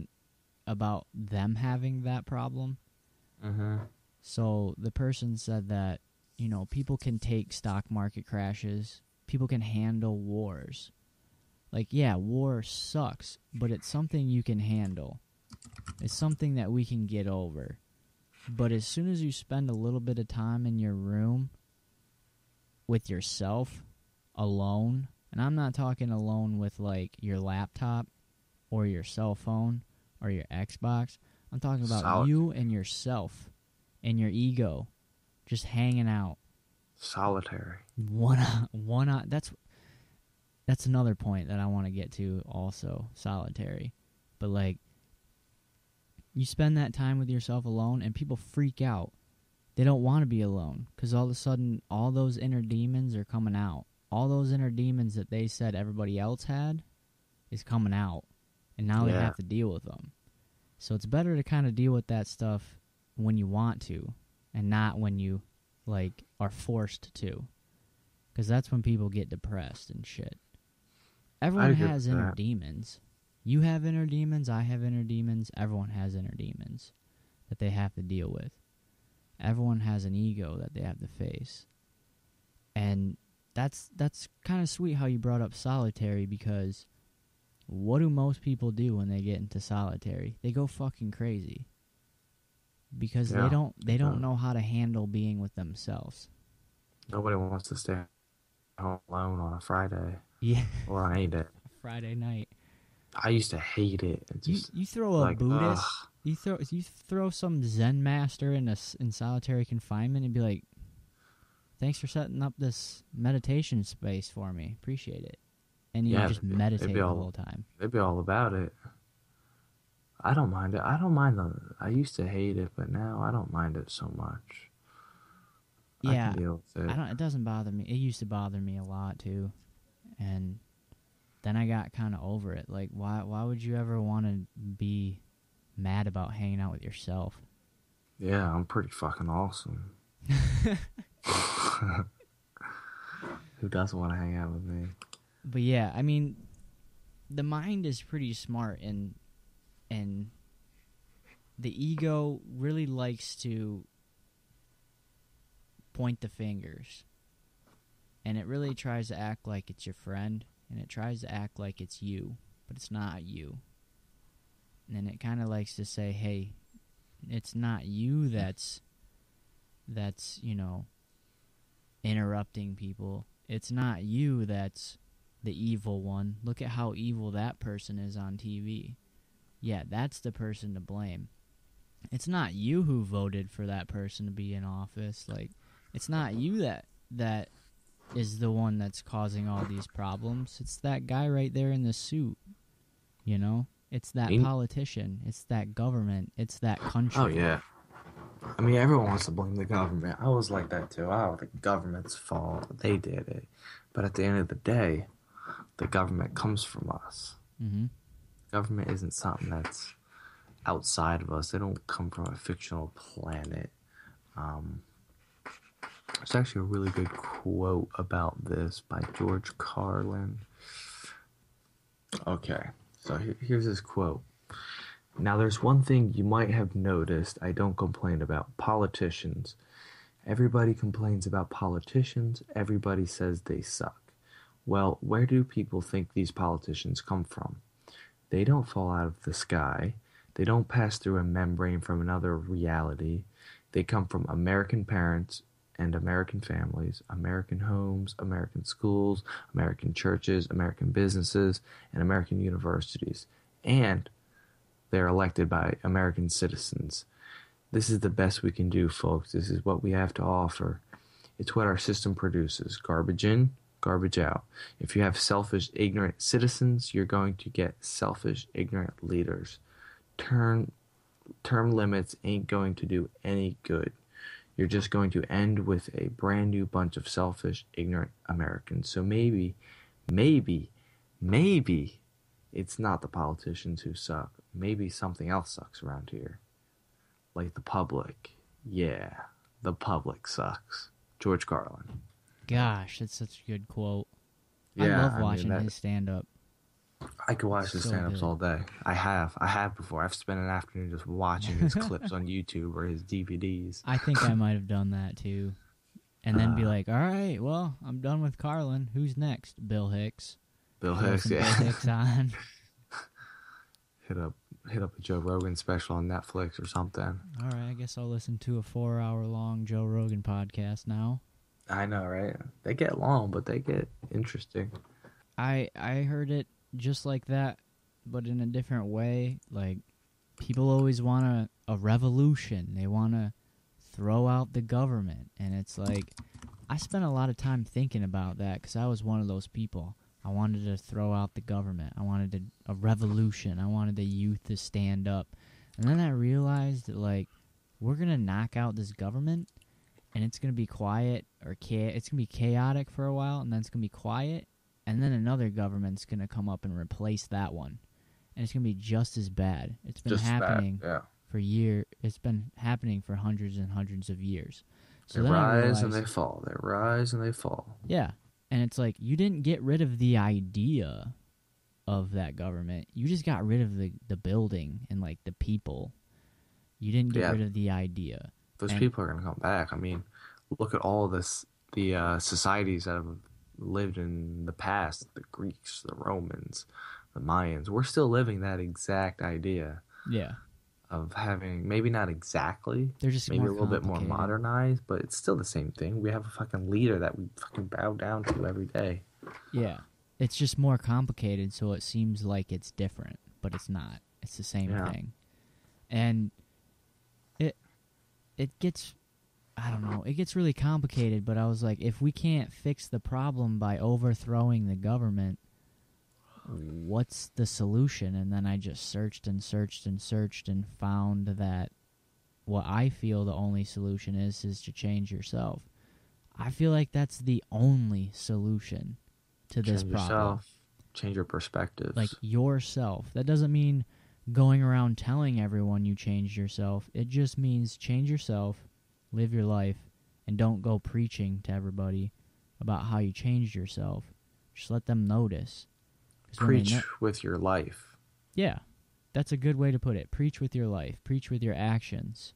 about them having that problem. Mm-hmm. So the person said that, people can take stock market crashes. People can handle wars. Yeah, war sucks, but it's something you can handle. It's something that we can get over. But as soon as you spend a little bit of time in your room with yourself, alone, and I'm not talking alone with, your laptop or your cell phone or your Xbox. I'm talking about you and yourself and your ego just hanging out. Solitary. That's another point that I want to get to also, solitary. But, you spend that time with yourself alone, and people freak out. They don't want to be alone, because all of a sudden, all those inner demons are coming out. All those inner demons that they said everybody else had is coming out, and now they have to deal with them. So it's better to kind of deal with that stuff when you want to, and not when you, are forced to. Because that's when people get depressed and shit. Everyone has inner demons. You have inner demons, I have inner demons, everyone has inner demons that they have to deal with. Everyone has an ego that they have to face. And that's kind of sweet how you brought up solitary, because what do most people do when they get into solitary? They go fucking crazy. Because Yeah, they don't know how to handle being with themselves. Nobody wants to stay home alone on a Friday Yeah. or on any day. Friday night. I used to hate it. It just You throw a like, Buddhist, ugh. you throw some Zen master in solitary confinement and be like, "Thanks for setting up this meditation space for me. Appreciate it." And you just meditate the whole time. They'd be all about it. I don't mind it. I used to hate it, but now I don't mind it so much. Yeah, I can deal with it. it doesn't bother me. It used to bother me a lot too, and then I got kind of over it. Like, why would you ever want to be mad about hanging out with yourself? Yeah, I'm pretty fucking awesome. Who doesn't want to hang out with me? But yeah, I mean, the mind is pretty smart, and the ego really likes to point the fingers, and it really tries to act like it's your friend, and it tries to act like it's you, but it's not you. And it kind of likes to say, hey, it's not you that's interrupting people. It's not you that's the evil one. Look at how evil that person is on TV. Yeah, that's the person to blame. It's not you who voted for that person to be in office. Like, it's not you that is the one that's causing all these problems. It's that guy right there in the suit. You know? It's that politician. It's that government. It's that country. Oh, yeah. I mean, everyone wants to blame the government. I was like that, too. Oh, the government's fault. They did it. But at the end of the day, the government comes from us. Mm-hmm. Government isn't something that's outside of us. They don't come from a fictional planet. There's actually a really good quote about this by George Carlin. Okay, so here's this quote. Now, there's one thing you might have noticed I don't complain about: politicians. Everybody complains about politicians. Everybody says they suck. Well, where do people think these politicians come from? They don't fall out of the sky. They don't pass through a membrane from another reality. They come from American parents and American families, American homes, American schools, American churches, American businesses, and American universities. And they're elected by American citizens. This is the best we can do, folks. This is what we have to offer. It's what our system produces. Garbage in, garbage out. If you have selfish, ignorant citizens, you're going to get selfish, ignorant leaders. Term limits ain't going to do any good. You're just going to end with a brand new bunch of selfish, ignorant Americans. So maybe it's not the politicians who suck. Maybe something else sucks around here. Like the public. Yeah, the public sucks. George Carlin. Gosh, that's such a good quote. Yeah, I love watching his stand-up. I could watch his stand-ups all day. I have before. I've spent an afternoon just watching his clips on YouTube or his DVDs. I think I might have done that too. And then be like, all right, well, I'm done with Carlin. Who's next? Bill Hicks. Bill Hicks, yeah. Bill Hicks on. Hit up a Joe Rogan special on Netflix or something. All right, I guess I'll listen to a 4-hour-long Joe Rogan podcast now. I know, right? They get long, but they get interesting. I heard it just like that, but in a different way. Like, people always want a revolution. They want to throw out the government. And it's like, I spent a lot of time thinking about that because I was one of those people. I wanted to throw out the government. I wanted a revolution. I wanted the youth to stand up. And then I realized that, like, we're going to knock out this government, and it's going to be quiet, or it's going to be chaotic for a while, and then it's going to be quiet, and then another government's going to come up and replace that one. And it's going to be just as bad. It's been happening for years. It's been happening for hundreds and hundreds of years. So they rise and they fall. They rise and they fall. Yeah. And it's like, you didn't get rid of the idea of that government. You just got rid of the building and, like, the people. You didn't get rid of the idea. Those people are going to come back. I mean, look at all the societies that have lived in the past. The Greeks, the Romans, the Mayans. We're still living that exact idea Yeah. of having, maybe not exactly, They're just maybe more a little bit more complicated. modernized, but it's still the same thing. We have a fucking leader that we fucking bow down to every day. Yeah. It's just more complicated, so it seems like it's different, but it's not. It's the same Yeah. thing. And it it gets, I don't know, it gets really complicated, but I was like, if we can't fix the problem by overthrowing the government, what's the solution? And then I just searched and searched and searched and found that what I feel the only solution is to change yourself. I feel like that's the only solution to this Change problem. yourself, change your perspectives. Like yourself. That doesn't mean going around telling everyone you changed yourself. It just means change yourself, live your life, and don't go preaching to everybody about how you changed yourself. Just let them notice. 'Cause when they Preach with your life. yeah, that's a good way to put it. Preach with your life. Preach with your actions.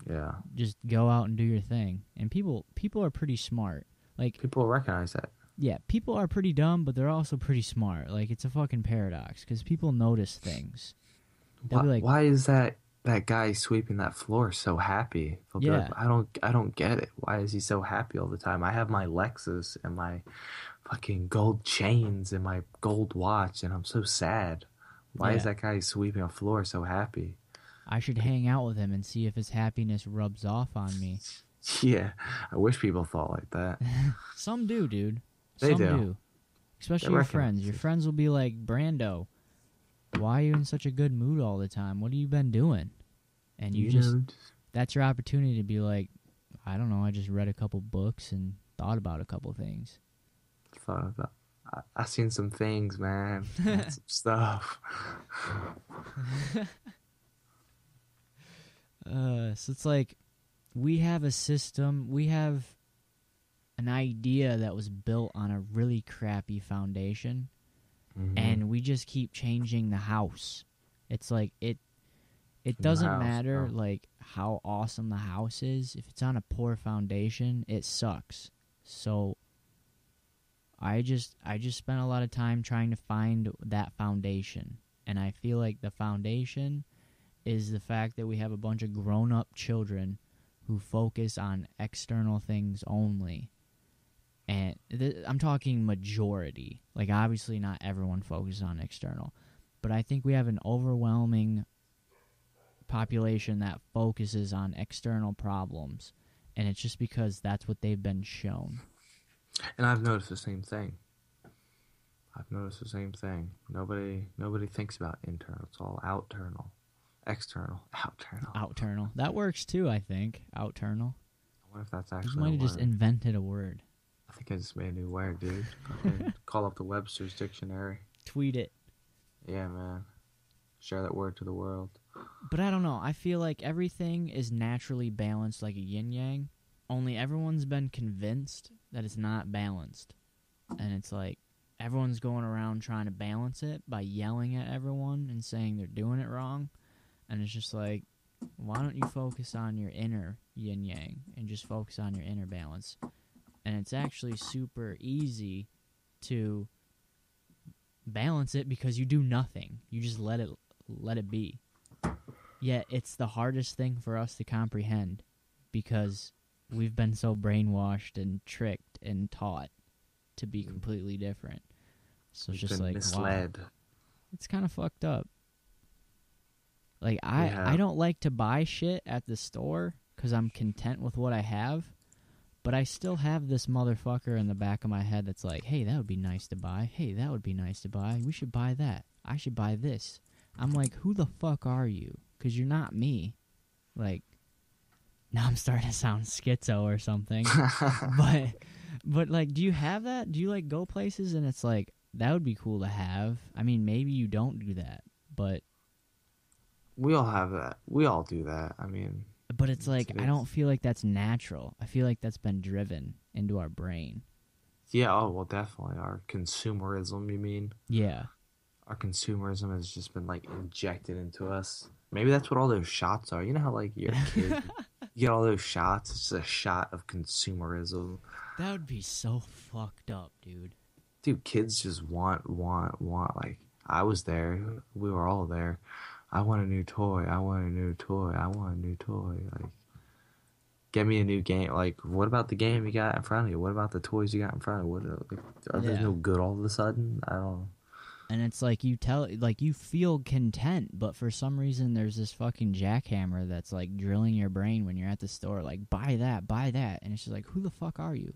Yeah. Just go out and do your thing. And people are pretty smart. Like, People will recognize that. yeah, people are pretty dumb, but they're also pretty smart. Like, it's a fucking paradox because people notice things. They'll be like, Why is that guy sweeping that floor so happy? They'll be yeah, like, I don't get it. Why is he so happy all the time? I have my Lexus and my fucking gold chains and my gold watch, and I'm so sad. Why is yeah. that guy sweeping a floor so happy? I should hang out with him and see if his happiness rubs off on me. Yeah, I wish people thought like that. Some do, dude. They Some do. do. Especially They your recognize friends. Your it. friends will be like, Brando, why are you in such a good mood all the time? What have you been doing? And you just, know, that's your opportunity to be like, I don't know, I just read a couple books and thought about a couple things. thought about. I seen some things, man. Had some stuff. So it's like, we have a system, we have an idea that was built on a really crappy foundation, and we just keep changing the house. It's like it doesn't house, matter no. like how awesome the house is. If it's on a poor foundation, it sucks. So I just spent a lot of time trying to find that foundation, and I feel like the foundation is the fact that we have a bunch of grown-up children who focus on external things only. And I'm talking majority. Like, obviously not everyone focuses on external, but I think we have an overwhelming population that focuses on external problems, and it's just because that's what they've been shown. And I've noticed the same thing. Nobody thinks about internal. It's all outternal. External. Outternal. Outternal. That works too, I think. Outternal. I wonder if that's You actually might a have just word. invented a word. I think I just made a new word, dude. Fucking call up the Webster's dictionary. Tweet it. Yeah, man. Share that word to the world. But I don't know. I feel like everything is naturally balanced like a yin yang. Only everyone's been convinced that it's not balanced. And it's like everyone's going around trying to balance it by yelling at everyone and saying they're doing it wrong. And it's just like, why don't you focus on your inner yin yang and just focus on your inner balance? And it's actually super easy to balance it because you do nothing. You just let it be. Yet it's the hardest thing for us to comprehend because we've been so brainwashed and tricked and taught to be completely different. So it's We've just been like, misled. wow, it's kind of fucked up. Like, We I have. don't like to buy shit at the store because I'm content with what I have, but I still have this motherfucker in the back of my head that's like, hey, that would be nice to buy. Hey, that would be nice to buy. We should buy that. I should buy this. I'm like, who the fuck are you? Because you're not me. Like, now I'm starting to sound schizo or something. but like, do you have that? Do you like go places and it's like, that would be cool to have? I mean, maybe you don't do that, but We all have that. We all do that. I mean, it's like, I don't feel like that's natural. I feel like that's been driven into our brain. yeah, oh, well, definitely. Our consumerism, you mean? Yeah. Our consumerism has just been, like, injected into us. Maybe that's what all those shots are. You know how, like, you're a kid, you get all those shots? It's just a shot of consumerism. That would be so fucked up, dude. Dude, kids just want, like, I was there. We were all there. I want a new toy. I want a new toy. I want a new toy. Like, get me a new game. Like, what about the game you got in front of you? What about the toys you got in front of you? Are they Yeah. no good all of a sudden? I don't. And it's like you feel content, but for some reason there's this fucking jackhammer that's like drilling your brain when you're at the store, like buy that, and it's just like, who the fuck are you?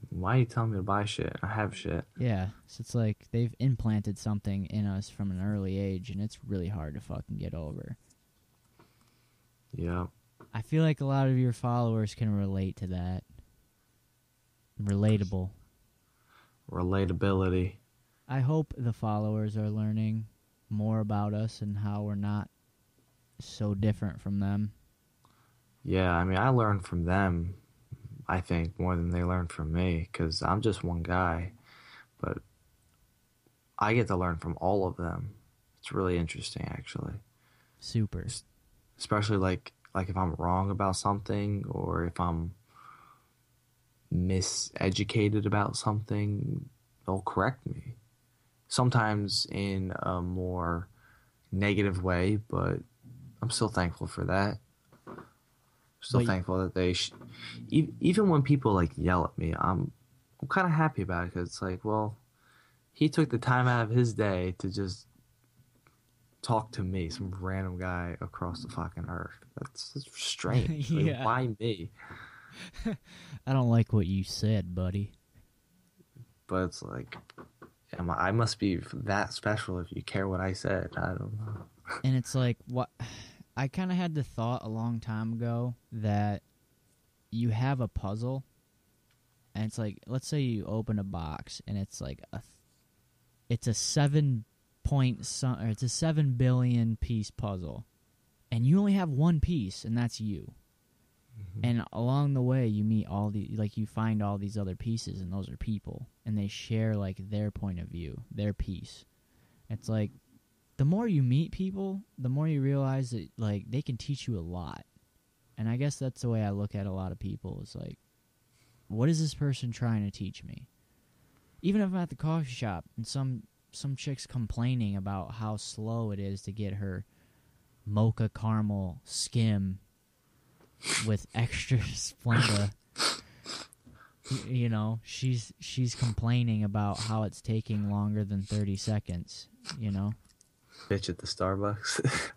Why are you telling me to buy shit? I have shit. Yeah, so it's like they've implanted something in us from an early age, and it's really hard to fucking get over. Yeah. I feel like a lot of your followers can relate to that. Relatable. Relatability. I hope the followers are learning more about us and how we're not so different from them. Yeah, I mean, I learned from them, I think, more than they learned from me, because I'm just one guy. But I get to learn from all of them. It's really interesting, actually. Super. Especially like if I'm wrong about something or if I'm miseducated about something, they'll correct me. Sometimes in a more negative way, but I'm still thankful for that. Still But thankful that even when people like yell at me, I'm kind of happy about it because it's like, well, he took the time out of his day to just talk to me, some random guy across the fucking earth. That's strange. Like, yeah, why me? I don't like what you said, buddy. But it's like, I must be that special if you care what I said. I don't know. And it's like, what? I kind of had the thought a long time ago that you have a puzzle, and it's like, let's say you open a box, and it's like it's a 7 billion piece puzzle, and you only have one piece, and that's you. Mm-hmm. And along the way, you meet you find all these other pieces, and those are people, and they share like their point of view, their piece. It's like, the more you meet people, the more you realize that like they can teach you a lot. And I guess that's the way I look at a lot of people. Is like, what is this person trying to teach me? Even if I'm at the coffee shop and some chick's complaining about how slow it is to get her mocha caramel skim with extra Splenda. You know, she's complaining about how it's taking longer than 30 seconds, you know? Bitch at the Starbucks.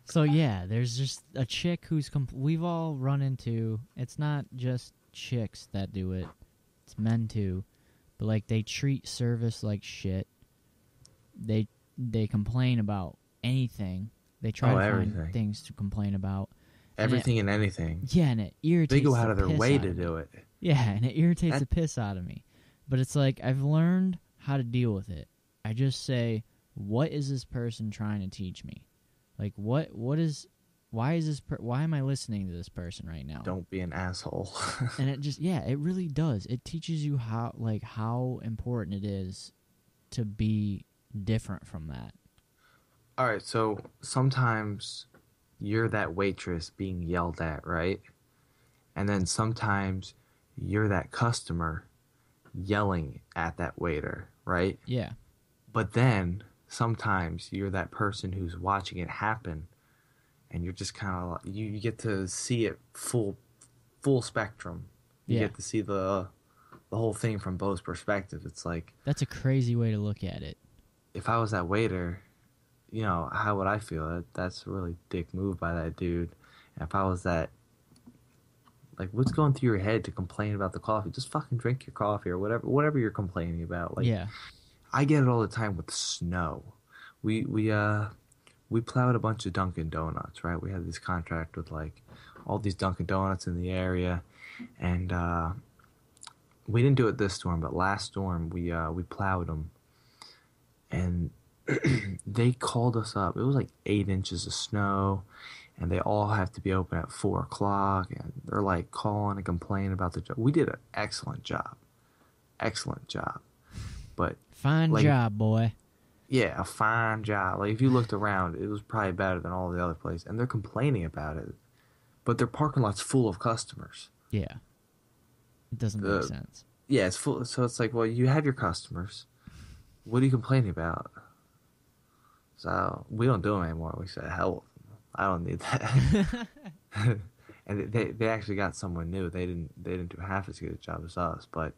So yeah, there's just a chick who's we've all run into. It's not just chicks that do it; it's men too. But like, they treat service like shit. They complain about anything. They try to everything. find things to complain about. Everything and anything. Yeah, and it irritates. They go out of their piss way out to of me. do it. Yeah, and it irritates the piss out of me. But it's like, I've learned how to deal with it. I just say, what is this person trying to teach me? Like, why am I listening to this person right now? Don't be an asshole. And it just, yeah, it really does. It teaches you how important it is to be different from that. All right, so sometimes you're that waitress being yelled at, right? And then sometimes you're that customer yelling at that waiter, right? Yeah. But then sometimes you're that person who's watching it happen, and you're just kind of you get to see it full spectrum. You get to see the whole thing from both perspectives. It's like, that's a crazy way to look at it. if I was that waiter, you know, how would I feel? That's a really dick move by that dude. And if I was that, like, what's going through your head to complain about the coffee? Just fucking drink your coffee or whatever you're complaining about. Like, yeah. I get it all the time with snow. We plowed a bunch of Dunkin' Donuts, right? We had this contract with like all these Dunkin' Donuts in the area, and we didn't do it this storm, but last storm we plowed them, and they called us up. It was like 8 inches of snow, and they all have to be open at 4 o'clock, and they're like calling and complaining about the job. We did an excellent job, but fine job, boy. Yeah, a fine job. Like, if you looked around, it was probably better than all the other places, and they're complaining about it, but their parking lot's full of customers. Yeah, it doesn't make sense. Yeah, it's full. So it's like, well, you have your customers, what are you complaining about? So we don't do them anymore. We said, hell, I don't need that. And they actually got someone new. They didn't do half as good a job as us, but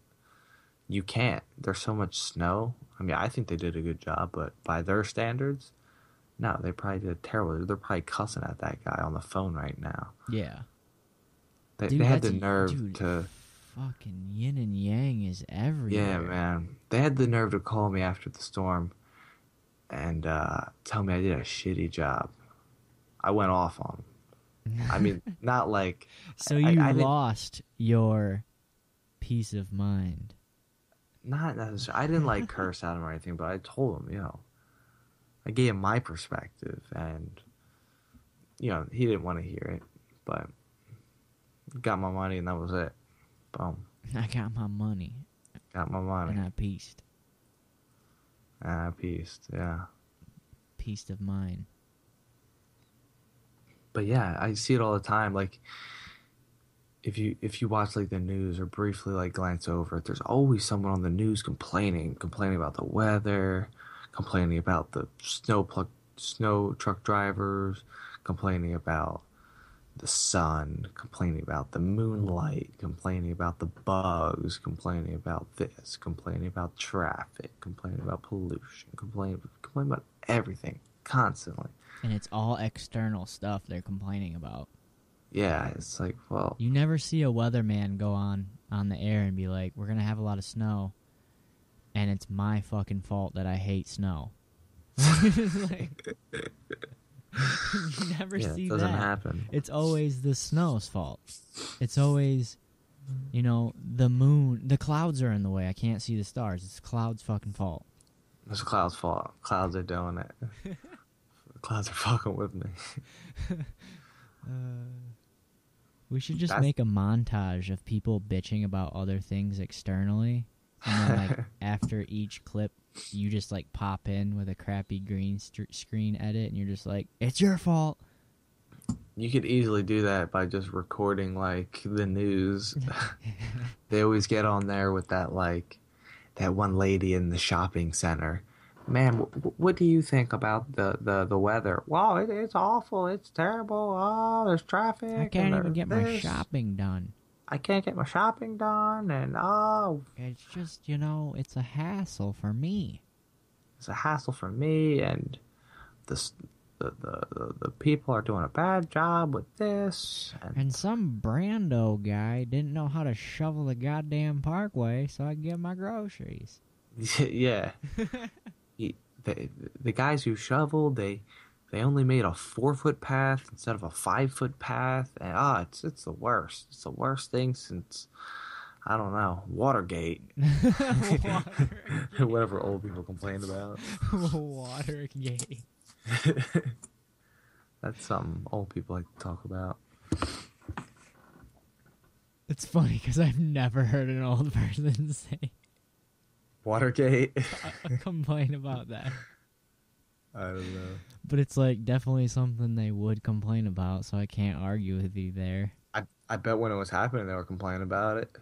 you can't. There's so much snow. I mean, I think they did a good job, but by their standards, no, they probably did terrible. They're probably cussing at that guy on the phone right now. Yeah. They Dude, they had the that's nerve dude. to. Fucking yin and yang is everywhere. Yeah, man. They had the nerve to call me after the storm and tell me I did a shitty job. I went off on them. I mean, not like So I you didn't, lost your peace of mind. not necessarily. I didn't like curse at him or anything, but I told him, I gave him my perspective, and he didn't want to hear it, but got my money, and that was it. Boom, I got my money got my money, and I peaced. and I pieced, yeah. Peace of mind. But yeah, I see it all the time. Like if you watch like the news or briefly like glance over it, there's always someone on the news complaining about the weather, complaining about the snow truck drivers, complaining about the sun, complaining about the moonlight, complaining about the bugs, complaining about this, complaining about traffic, complaining about pollution, complaining about everything constantly. And it's all external stuff they're complaining about. Yeah, it's like, well, You never see a weatherman go on the air and be like, we're going to have a lot of snow, and it's my fucking fault that I hate snow. Like, you never yeah, see it doesn't that. happen. It's always the snow's fault. It's always, the moon. The clouds are in the way. I can't see the stars. It's the clouds' fucking fault. It's clouds' fault. Clouds are doing it. The clouds are fucking with me. We should just That's- make a montage of people bitching about other things externally, and then like after each clip, you just like pop in with a crappy green screen edit, and you're just like, "It's your fault." You could easily do that by just recording like the news. They always get on there with that that one lady in the shopping center. Man, what do you think about the weather? Wow, it's awful. It's terrible. Oh, there's traffic. I can't and even get my there's this. shopping done. I can't get my shopping done, and It's just, it's a hassle for me. it's a hassle for me, and the people are doing a bad job with this. And some Brando guy didn't know how to shovel the goddamn parkway, so I could get my groceries. Yeah. The guys who shoveled, they only made a 4-foot path instead of a 5-foot path, and it's the worst. It's the worst thing since, I don't know, Watergate. Whatever old people complained about. Watergate. That's something old people like to talk about. It's funny because I've never heard an old person say Watergate. complain about that. I don't know. But it's like definitely something they would complain about, so I can't argue with you there. I bet when it was happening, they were complaining about it.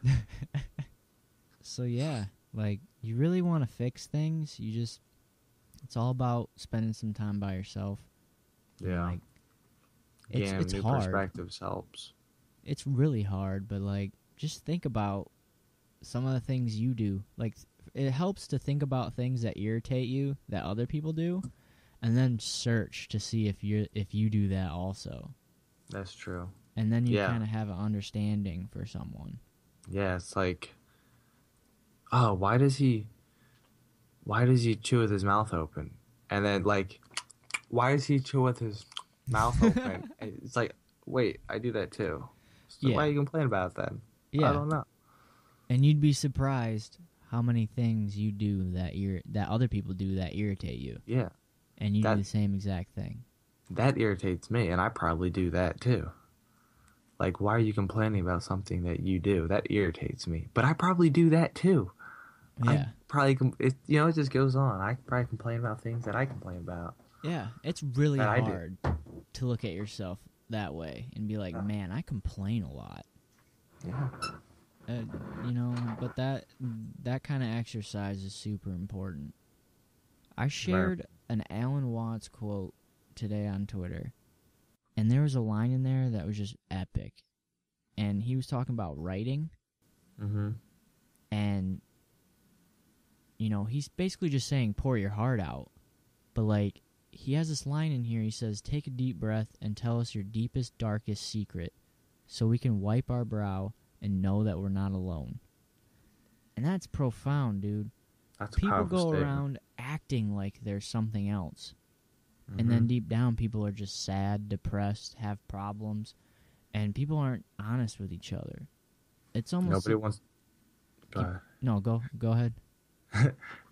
So yeah, like you really want to fix things, it's all about spending some time by yourself. Yeah. Like, Yeah, it's new hard. perspectives helps. It's really hard, but like just think about some of the things you do. Like it helps to think about things that irritate you that other people do, and then search to see if you do that also. That's true. And then you Yeah. kind of have an understanding for someone. Yeah, it's like, oh, why does he chew with his mouth open? And then like, why does he chew with his mouth open? And it's like, wait, I do that too. So Yeah. why are you complaining about it then? Yeah. I don't know. And you'd be surprised how many things you do that other people do that irritate you. Yeah, And you That- do the same exact thing. that irritates me, and I probably do that too. Like, why are you complaining about something that you do? That irritates me. But I probably do that too. Yeah. I probably, it just goes on. I probably complain about things that I complain about. Yeah. It's really That I do. hard to look at yourself that way and be like, man, I complain a lot. Yeah. But that kind of exercise is super important. I shared an Alan Watts quote today on Twitter, and there was a line in there that was just epic. And he was talking about writing, and, you know, he's basically just saying pour your heart out. But, like, he has this line in here. He says, take a deep breath and tell us your deepest, darkest secret so we can wipe our brow and know that we're not alone. And that's profound, dude. That's a people powerful go statement. around acting like there's something else. And then deep down, people are just sad, depressed, have problems, and people aren't honest with each other. It's almost Nobody wants. No, go ahead.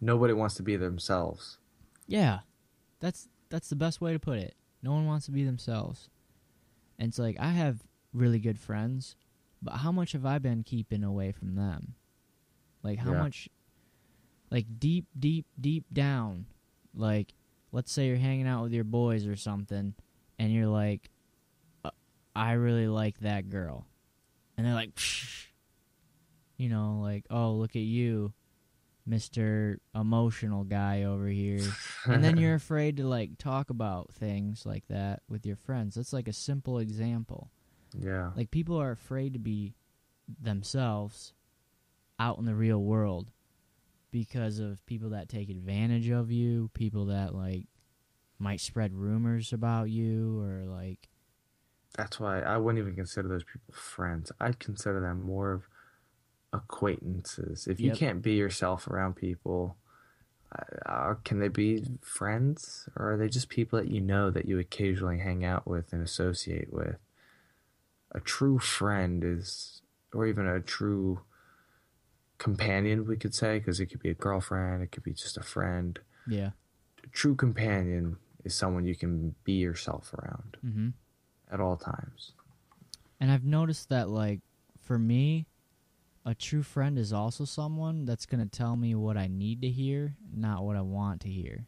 Nobody wants to be themselves. Yeah, that's the best way to put it. No one wants to be themselves. And it's like, I have really good friends, but how much have I been keeping away from them? Like, how much, like, deep down, like, let's say you're hanging out with your boys or something, and you're like, I really like that girl. And they're like, psh. You know, like, oh, look at you, Mr. Emotional guy over here. And then you're afraid to, like, talk about things like that with your friends. That's, like, a simple example. Yeah. Like, people are afraid to be themselves out in the real world because of people that take advantage of you, people that, like, might spread rumors about you, or, like... That's why I wouldn't even consider those people friends. I'd consider them more of acquaintances. If you can't be yourself around people, can they be friends? Or are they just people that you know that you occasionally hang out with and associate with? A true friend is, or even a true companion, we could say, because it could be a girlfriend, it could be just a friend. Yeah. A true companion is someone you can be yourself around at all times. And I've noticed that, like, for me, a true friend is also someone that's going to tell me what I need to hear, not what I want to hear.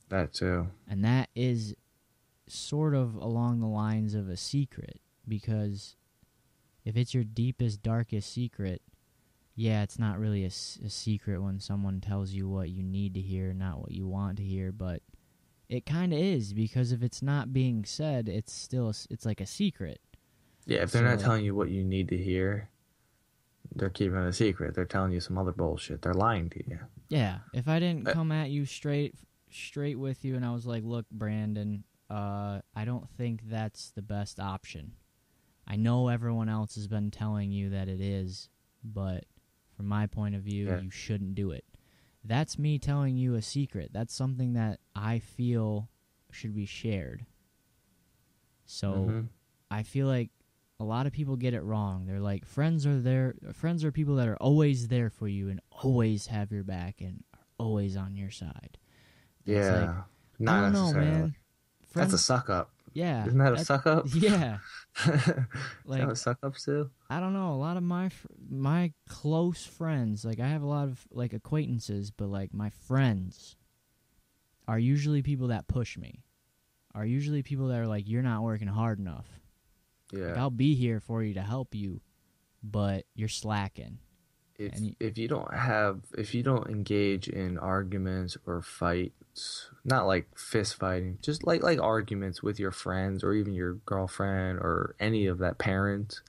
That too. And that is sort of along the lines of a secret, because if it's your deepest, darkest secret, yeah, it's not really a secret when someone tells you what you need to hear, not what you want to hear, but it kind of is, because if it's not being said, it's still it's like a secret. Yeah, if they're not telling you what you need to hear, they're keeping it a secret. They're telling you some other bullshit. They're lying to you. Yeah, if I didn't come at you straight with you and I was like, look, Brandon, I don't think that's the best option. I know everyone else has been telling you that it is, but from my point of view, you shouldn't do it. That's me telling you a secret. That's something that I feel should be shared. So I feel like a lot of people get it wrong. They're like, friends are people that are always there for you and always have your back and are always on your side. Yeah. Like, not I don't know, necessarily. man. That's a suck up. Yeah. Isn't that a suck up? Yeah. Like, is that what suck ups do? I don't know. A lot of my close friends, like, I have a lot of, like, acquaintances, but, like, my friends are usually people that push me. Are usually people that are like, you're not working hard enough. Yeah. Like, I'll be here for you to help you, but you're slacking. If you don't engage in arguments or fights, not like fist fighting, just like arguments with your friends or even your girlfriend or any of that parent,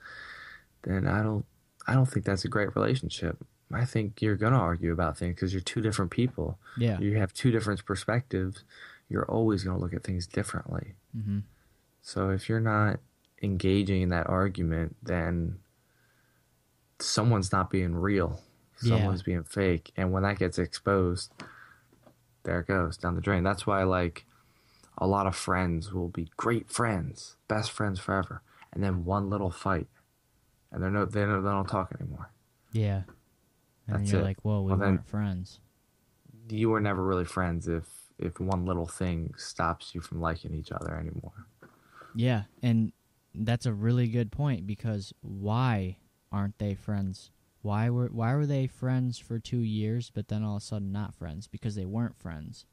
then I don't think that's a great relationship. I think you're gonna argue about things because you're two different people. Yeah. You have two different perspectives. You're always gonna look at things differently. Mm-hmm. So if you're not engaging in that argument, then someone's not being real. Someone's being fake. And when that gets exposed, there it goes down the drain. That's why, like, a lot of friends will be great friends, best friends forever, and then one little fight, and they don't talk anymore. Yeah. And That's you're it. like, whoa, we weren't friends. You were never really friends if one little thing stops you from liking each other anymore. Yeah, and that's a really good point, because why aren't they friends? Why were they friends for 2 years, but then all of a sudden not friends? Because they weren't friends.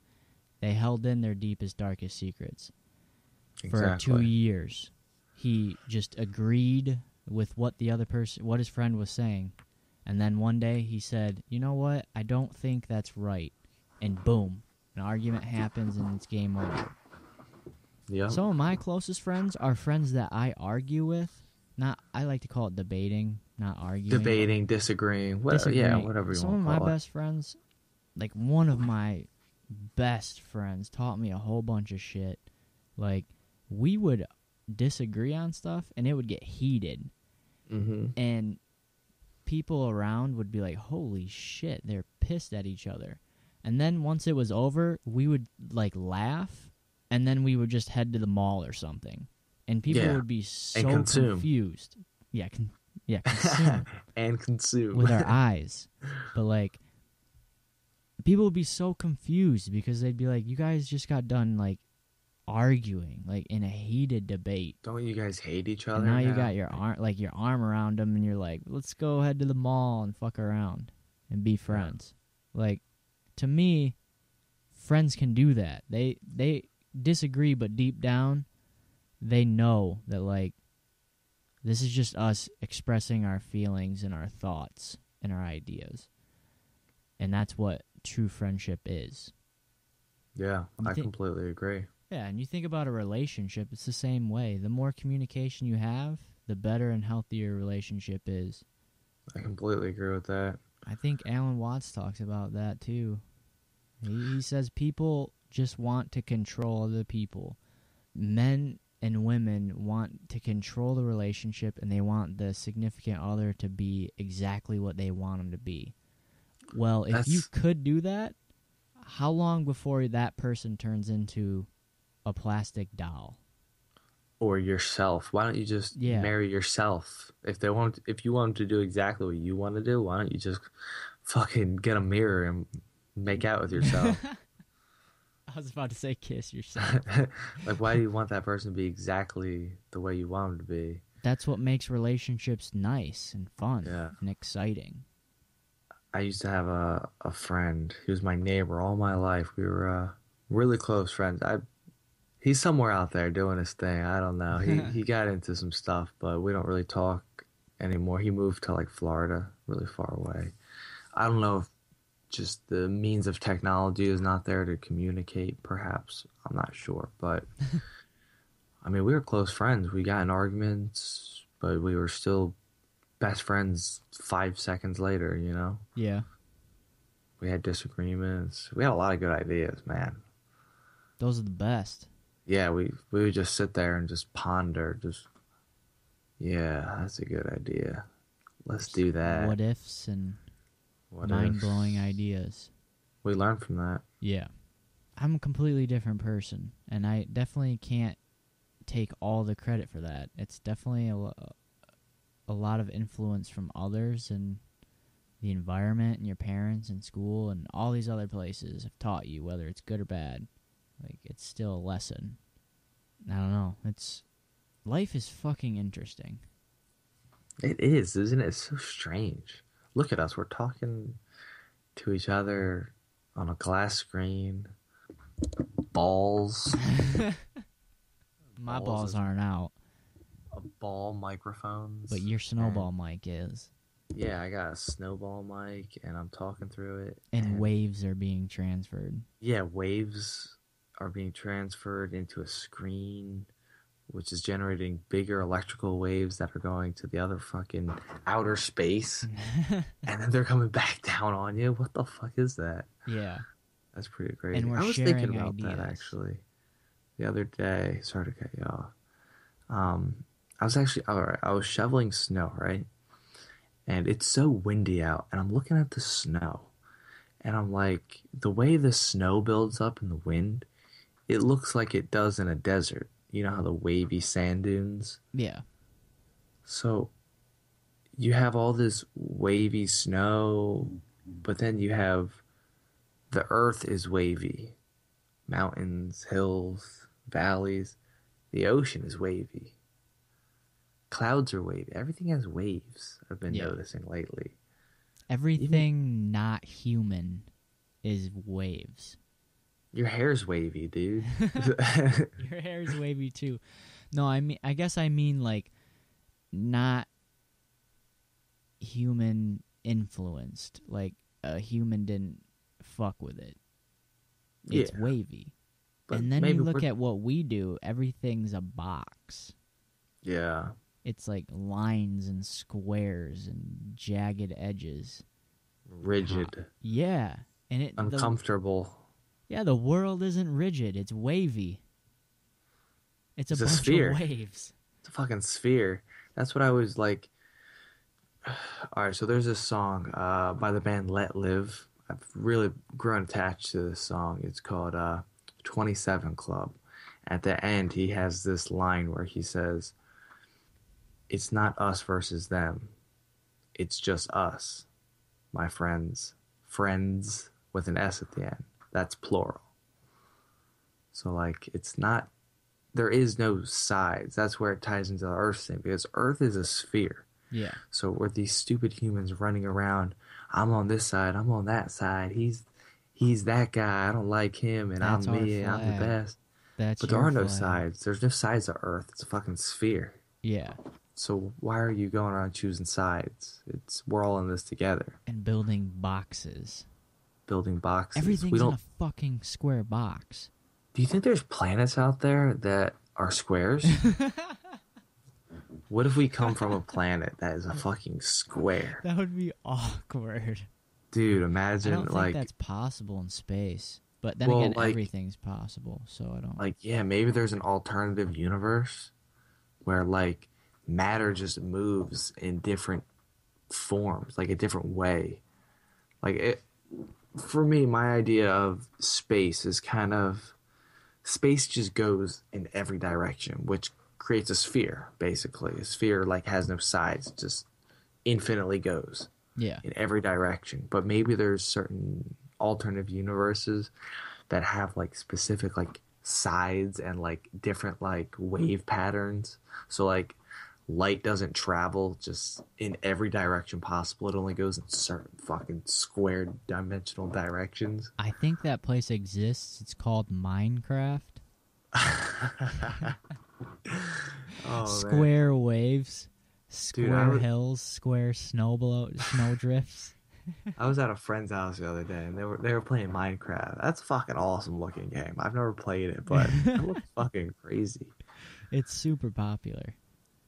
They held in their deepest, darkest secrets. For 2 years. He just agreed with what what his friend was saying. And then one day he said, you know what? I don't think that's right. And boom, An argument happens and it's game over. Yeah. Some of my closest friends are friends that I argue with. I like to call it debating, not arguing. Debating, disagreeing, Disagreeing. Whatever you Some want of to my call it. best friends, like one of my best friends taught me a whole bunch of shit. Like, we would disagree on stuff and it would get heated. Mm-hmm. And people around would be like, holy shit, they're pissed at each other. And then once it was over, we would like laugh and then we would just head to the mall or something. And people would be so confused. Yeah, consume. And consume. With our eyes. But like, people would be so confused because they'd be like, you guys just got done like arguing, like in a heated debate. Don't you guys hate each other? And now you got your arm around them and you're like, let's go head to the mall and fuck around and be friends. Like, to me, friends can do that. They disagree, but deep down, they know that, like, this is just us expressing our feelings and our thoughts and our ideas. And that's what true friendship is. Yeah, I completely agree. Yeah, and you think about a relationship, it's the same way. The more communication you have, the better and healthier a relationship is. I completely agree with that. I think Alan Watts talks about that, too. He says people just want to control other people. Men and women want to control the relationship, and they want the significant other to be exactly what they want them to be. Well, if you could do that, how long before that person turns into a plastic doll? Or yourself. Why don't you just marry yourself? If you want them to do exactly what you want to do, why don't you just fucking get a mirror and make out with yourself? I was about to say kiss yourself. Like, why do you want that person to be exactly the way you want them to be? That's what makes relationships nice and fun and exciting. I used to have a friend. He was my neighbor all my life. We were really close friends. He's somewhere out there doing his thing. I don't know. He got into some stuff, but we don't really talk anymore. He moved to like Florida, really far away. I don't know if just the means of technology is not there to communicate, perhaps. I'm not sure. But, I mean, we were close friends. We got in arguments, but we were still best friends 5 seconds later, you know? Yeah. We had disagreements. We had a lot of good ideas, man. Those are the best. Yeah, we would just sit there and just ponder, that's a good idea. Let's do that. What ifs and mind-blowing ideas. We learn from that. Yeah. I'm a completely different person, and I definitely can't take all the credit for that. It's definitely a lot of influence from others and the environment and your parents and school and all these other places have taught you, whether it's good or bad. Like, it's still a lesson. I don't know. Life is fucking interesting. It is, isn't it? It's so strange. Look at us. We're talking to each other on a glass screen. Balls. My balls aren't out. A ball microphones. But your snowball mic is. Yeah, I got a snowball mic, and I'm talking through it. And waves are being transferred. Yeah, waves are being transferred into a screen, which is generating bigger electrical waves that are going to the other fucking outer space. And then they're coming back down on you. What the fuck is that? Yeah. That's pretty crazy. And I was thinking about ideas. that, actually, the other day. Sorry to cut you off. I was shoveling snow, right? And it's so windy out, and I'm looking at the snow, and I'm like, the way the snow builds up in the wind, it looks like it does in a desert. You know how the wavy sand dunes? Yeah. So you have all this wavy snow, but then you have the earth is wavy. Mountains, hills, valleys. The ocean is wavy. Clouds are wavy. Everything has waves, I've been noticing lately. Everything not human is waves. Your hair's wavy, dude. Your hair's wavy too. No, I guess I mean like not human influenced. Like a human didn't fuck with it. It's Yeah, wavy. but And then you maybe look we're at what we do, everything's a box. yeah It's like lines and squares and jagged edges. rigid, Yeah. And uncomfortable. the world isn't rigid, it's wavy. It's a It's a bunch of sphere. waves. It's a fucking sphere. That's what I was like. All right, so there's this song by the band Let Live. I've really grown attached to this song. It's called 27 Club. At the end, he has this line where he says, "It's not us versus them. It's just us, my friends. Friends with an S at the end. That's plural." So, like, it's not, there is no sides. That's where it ties into the Earth thing because Earth is a sphere. Yeah. So we're these stupid humans running around. I'm on this side. I'm on that side. He's that guy. I don't like him, and That's I'm our me. And I'm the flag. best. That's But there your are no flag. sides. There's no sides to Earth. It's a fucking sphere. Yeah. So why are you going around choosing sides? We're all in this together. And building boxes. Building boxes. Everything's We in don't. a fucking square box. Do you think there's planets out there that are squares? What if we come from a planet that is a fucking square? That would be awkward. Dude, I imagine don't think like that's possible in space. But then Well, again, like- everything's possible, so I don't. like yeah, maybe there's an alternative universe where like matter just moves in different forms, like a different way. Like it for me, my idea of space is kind of space just goes in every direction, which creates a sphere, basically. A sphere like has no sides, just infinitely goes Yeah. in every direction. But maybe there's certain alternative universes that have like specific like sides and like different like wave patterns. So like light doesn't travel just in every direction possible. It only goes in certain fucking square dimensional directions. I think that place exists. It's called Minecraft. Oh, man. Square waves, Dude, square hills, square snow drifts. I was at a friend's house the other day and they were playing Minecraft. That's a fucking awesome looking game. I've never played it, but it looks fucking crazy. It's super popular.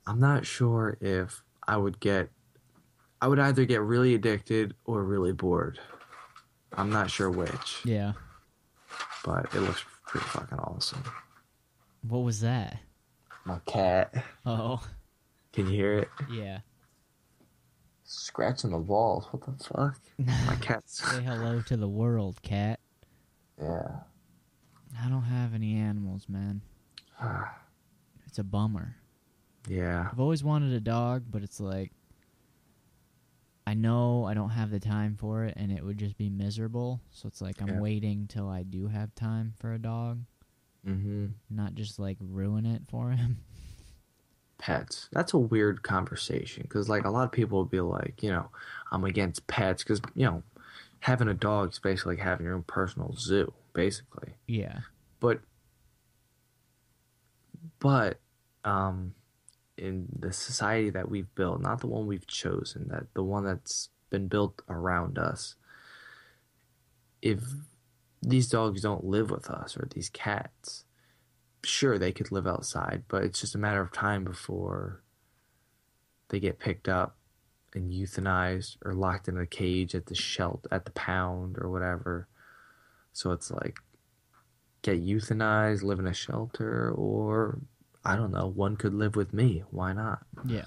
I'm not sure if I would either get really addicted or really bored. I'm not sure which, Yeah. but it looks pretty fucking awesome. What was that? My cat. Oh, Can you hear it? yeah. Scratching the walls. What the fuck? My cat's. Say hello to the world, cat. Yeah. I don't have any animals, man. It's a bummer. Yeah. I've always wanted a dog, but it's like I know I don't have the time for it and it would just be miserable. So it's like I'm Yeah. waiting till I do have time for a dog, Mm-hmm. not just like ruin it for him. Pets. That's a weird conversation because, like, a lot of people will be like, I'm against pets because, having a dog is basically like having your own personal zoo, basically. Yeah. But, in the society that we've built, not the one we've chosen, that the one that's been built around us, if these dogs don't live with us or these cats, sure they could live outside, but it's just a matter of time before they get picked up and euthanized or locked in a cage at the shelter, at the pound or whatever. So it's like get euthanized, live in a shelter, or I don't know, one could live with me. Why not? Yeah.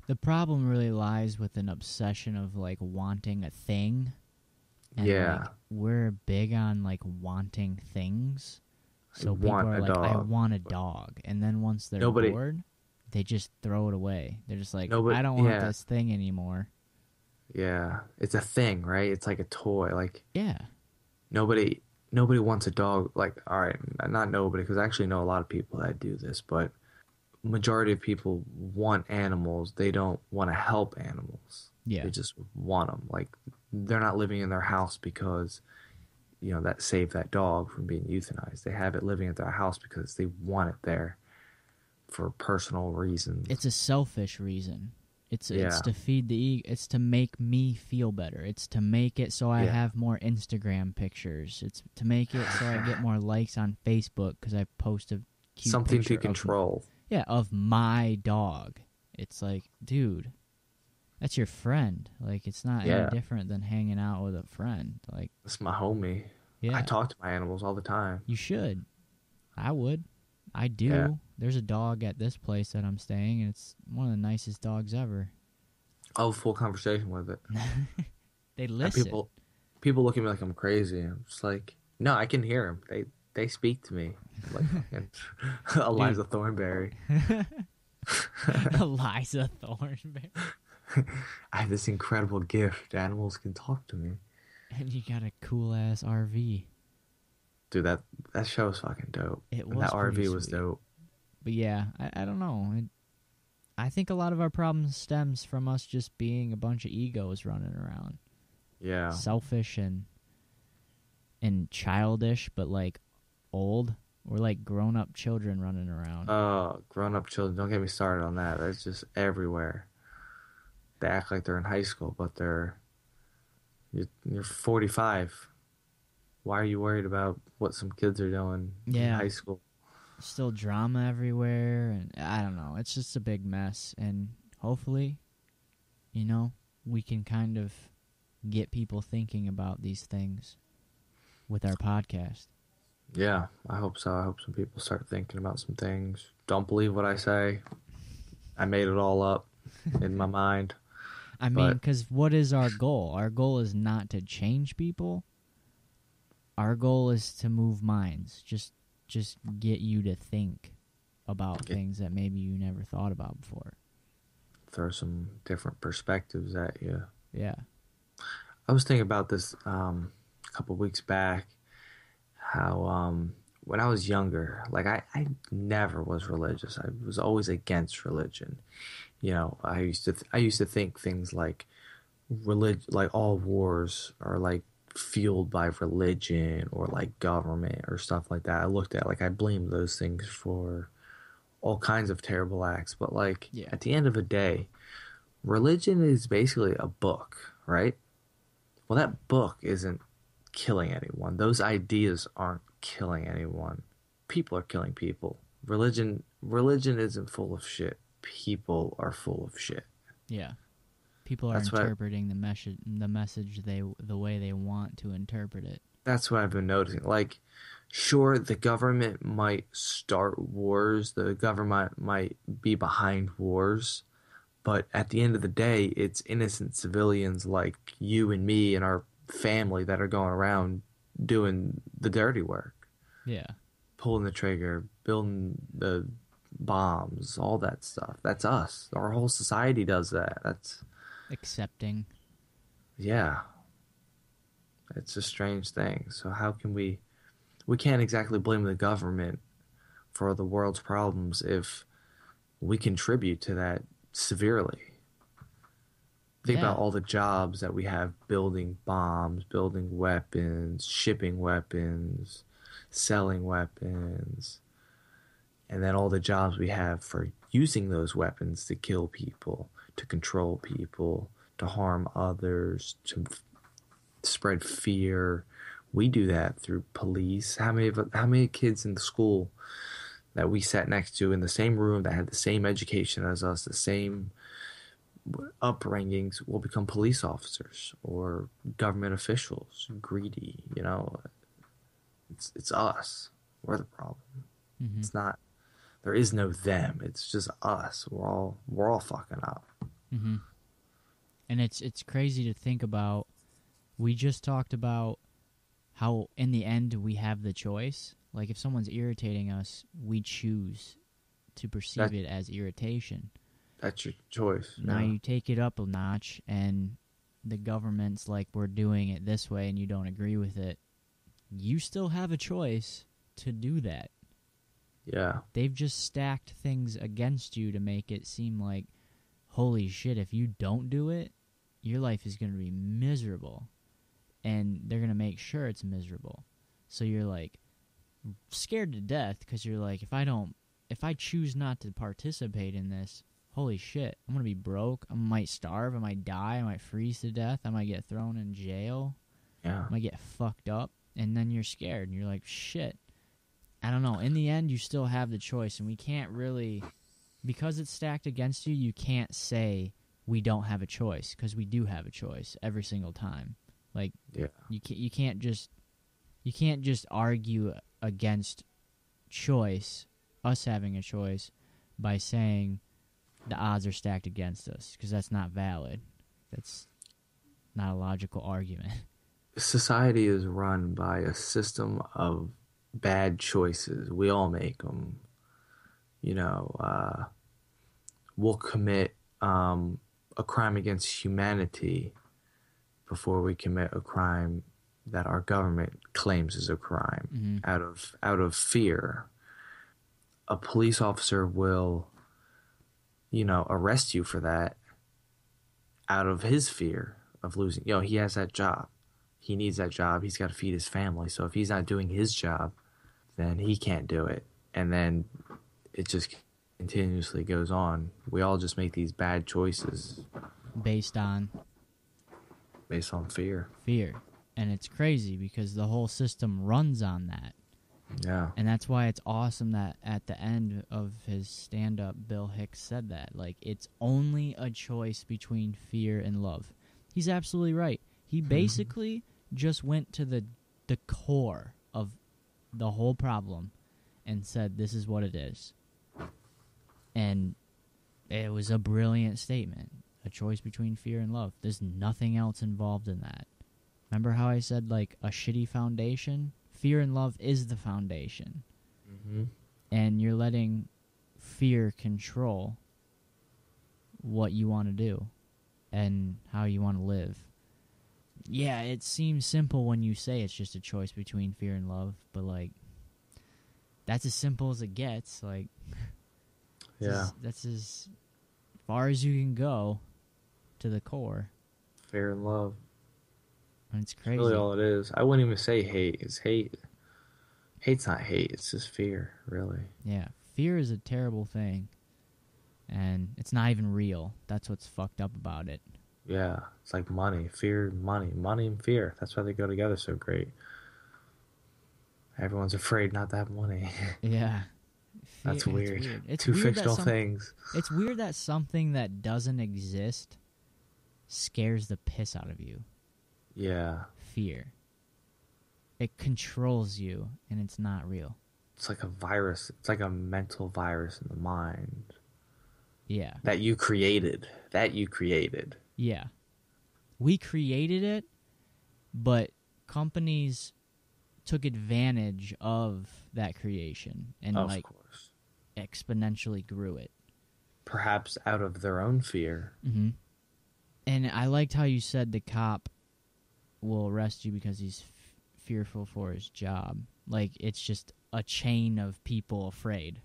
The problem really lies with an obsession of like wanting a thing. And Yeah. like, we're big on like wanting things. So people want are a like, I dog. want a dog. And then once they're Nobody- bored, they just throw it away. They're just like, Nobody- I don't want yeah. this thing anymore. Yeah. It's a thing, right? It's like a toy. Like Yeah. nobody wants a dog. Like, all right, not nobody, because I actually know a lot of people that do this, but majority of people want animals. They don't want to help animals. Yeah. They just want them. Like, they're not living in their house because, that saved that dog from being euthanized. They have it living at their house because they want it there for personal reasons. It's a selfish reason. It's Yeah. to feed the ego. It's to make me feel better. It's to make it so I Yeah. have more Instagram pictures. It's to make it so I get more likes on Facebook because I post a cute Something picture to control. of my dog. It's like, dude, that's your friend. Like, it's not any Yeah. different than hanging out with a friend. Like, That's my homie. yeah, I talk to my animals all the time. you should. I would. I do. Yeah. There's a dog at this place that I'm staying, and it's one of the nicest dogs ever. I'll have a full conversation with it. They And listen. people look at me like I'm crazy. I'm just like, no, I can hear them. They speak to me like fucking Eliza Thornberry. Eliza Thornberry. I have this incredible gift. Animals can talk to me. And you got a cool ass RV. Dude, that show was fucking dope. It And was that RV pretty was sweet. dope. But yeah, I don't know. I think a lot of our problems stems from us just being a bunch of egos running around. Yeah. Selfish and childish, but like old. We're like grown up children running around. Grown up children. Don't get me started on that. That's just everywhere. They act like they're in high school, but you're 45. Why are you worried about what some kids are doing in Yeah. high school? Still drama everywhere, and I don't know. It's just a big mess, and hopefully, we can kind of get people thinking about these things with our podcast. Yeah, I hope so. I hope some people start thinking about some things. Don't believe what I say. I made it all up in my mind. I mean, because what is our goal? Our goal is not to change people. Our goal is to move minds. Just get you to think about things that maybe you never thought about before. Throw some different perspectives at you. Yeah. I was thinking about this a couple weeks back, how when I was younger, like I never was religious. I was always against religion. I used to think things like like all wars are like fueled by religion or like government or stuff like that. I looked at like I blamed those things for all kinds of terrible acts, but like at the end of the day, religion is basically a book, right? Well, that book isn't killing anyone. Those ideas aren't killing anyone. People are killing people. Religion isn't full of shit. People are full of shit. Yeah. People are interpreting the message the way they want to interpret it. That's what I've been noticing. Like, sure, the government might start wars. The government might be behind wars. But at the end of the day, it's innocent civilians like you and me and our family that are going around doing the dirty work. Yeah. Pulling the trigger, building the bombs, all that stuff. That's us. Our whole society does that. That's accepting. Yeah. It's a strange thing. So how can we can't exactly blame the government for the world's problems if we contribute to that severely. Think about all the jobs that we have building bombs, building weapons, shipping weapons, selling weapons, and then all the jobs we have for using those weapons to kill people, to control people, to harm others, to spread fear. We do that through police. How many kids in the school that we sat next to in the same room that had the same education as us, the same upbringings, will become police officers or government officials? Greedy, It's us. We're the problem. Mm-hmm. It's not. There is no them. It's just us. We're all fucking up. Mm-hmm. And it's crazy to think about. We just talked about how in the end we have the choice. Like if someone's irritating us, we choose to perceive it as irritation. That's your choice. Now you take it up a notch and the government's like, we're doing it this way and you don't agree with it. You still have a choice to do that. Yeah. They've just stacked things against you to make it seem like, holy shit, if you don't do it, your life is going to be miserable. And they're going to make sure it's miserable. So you're like scared to death because you're like, if I choose not to participate in this, holy shit, I'm going to be broke. I might starve. I might die. I might freeze to death. I might get thrown in jail. Yeah. I might get fucked up. And then you're scared. And you're like, shit. I don't know. In the end, you still have the choice. And we can't really, because it's stacked against you, you can't say we don't have a choice. Because we do have a choice every single time. Like, Yeah. you can't just argue against choice, us having a choice, by saying the odds are stacked against us, because that's not valid. That's not a logical argument. Society is run by a system of bad choices. We all make them. You know, we'll commit a crime against humanity before we commit a crime that our government claims is a crime, out of fear. A police officer will, arrest you for that out of his fear of losing. He has that job. He needs that job. He's got to feed his family. So if he's not doing his job, then he can't do it. And then it just continuously goes on. We all just make these bad choices Based on fear. fear. And it's crazy because the whole system runs on that. Yeah. And that's why it's awesome that at the end of his stand-up, Bill Hicks said that. Like, it's only a choice between fear and love. He's absolutely right. He basically just went to the core of the whole problem and said, this is what it is. And it was a brilliant statement. A choice between fear and love. There's nothing else involved in that. Remember how I said, like, a shitty foundation? Fear and love is the foundation. Mm-hmm. And you're letting fear control what you want to do and how you want to live. Yeah, it seems simple when you say it's just a choice between fear and love, but, like, that's as simple as it gets. Like, Yeah. that's as far as you can go to the core. Fear and love. And it's crazy. That's really all it is. I wouldn't even say hate. It's hate. Hate's not hate. It's just fear, really. Yeah, fear is a terrible thing. And it's not even real. That's what's fucked up about it. Yeah. It's like money. Fear, money. Money and fear. That's why they go together so great. Everyone's afraid not to have money. Yeah. That's weird. It's Two weird fictional things. It's weird that something that doesn't exist scares the piss out of you. Yeah. Fear. It controls you, and it's not real. It's like a virus. It's like a mental virus in the mind. Yeah. That you created. Yeah. We created it, but companies took advantage of that creation and, Of like, course. exponentially grew it. Perhaps out of their own fear. Mm-hmm. And I liked how you said the cop will arrest you because he's fearful for his job. Like, it's just a chain of people afraid.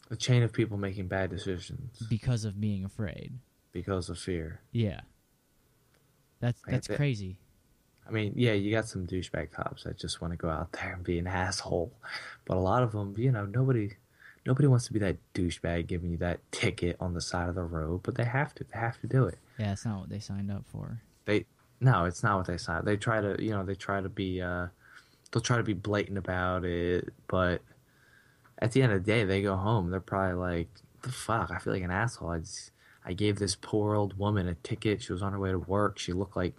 A chain of people making bad decisions. Because of being afraid. Because of fear. Yeah. That's crazy. I mean, yeah, you got some douchebag cops that just want to go out there and be an asshole. But a lot of them, nobody wants to be that douchebag giving you that ticket on the side of the road, but they have to. They have to do it. Yeah, it's not what they signed up for. No, it's not what they signed. They try to, they'll try to be blatant about it, but at the end of the day, they go home. They're probably like, the fuck, I feel like an asshole. I gave this poor old woman a ticket. She was on her way to work. She looked like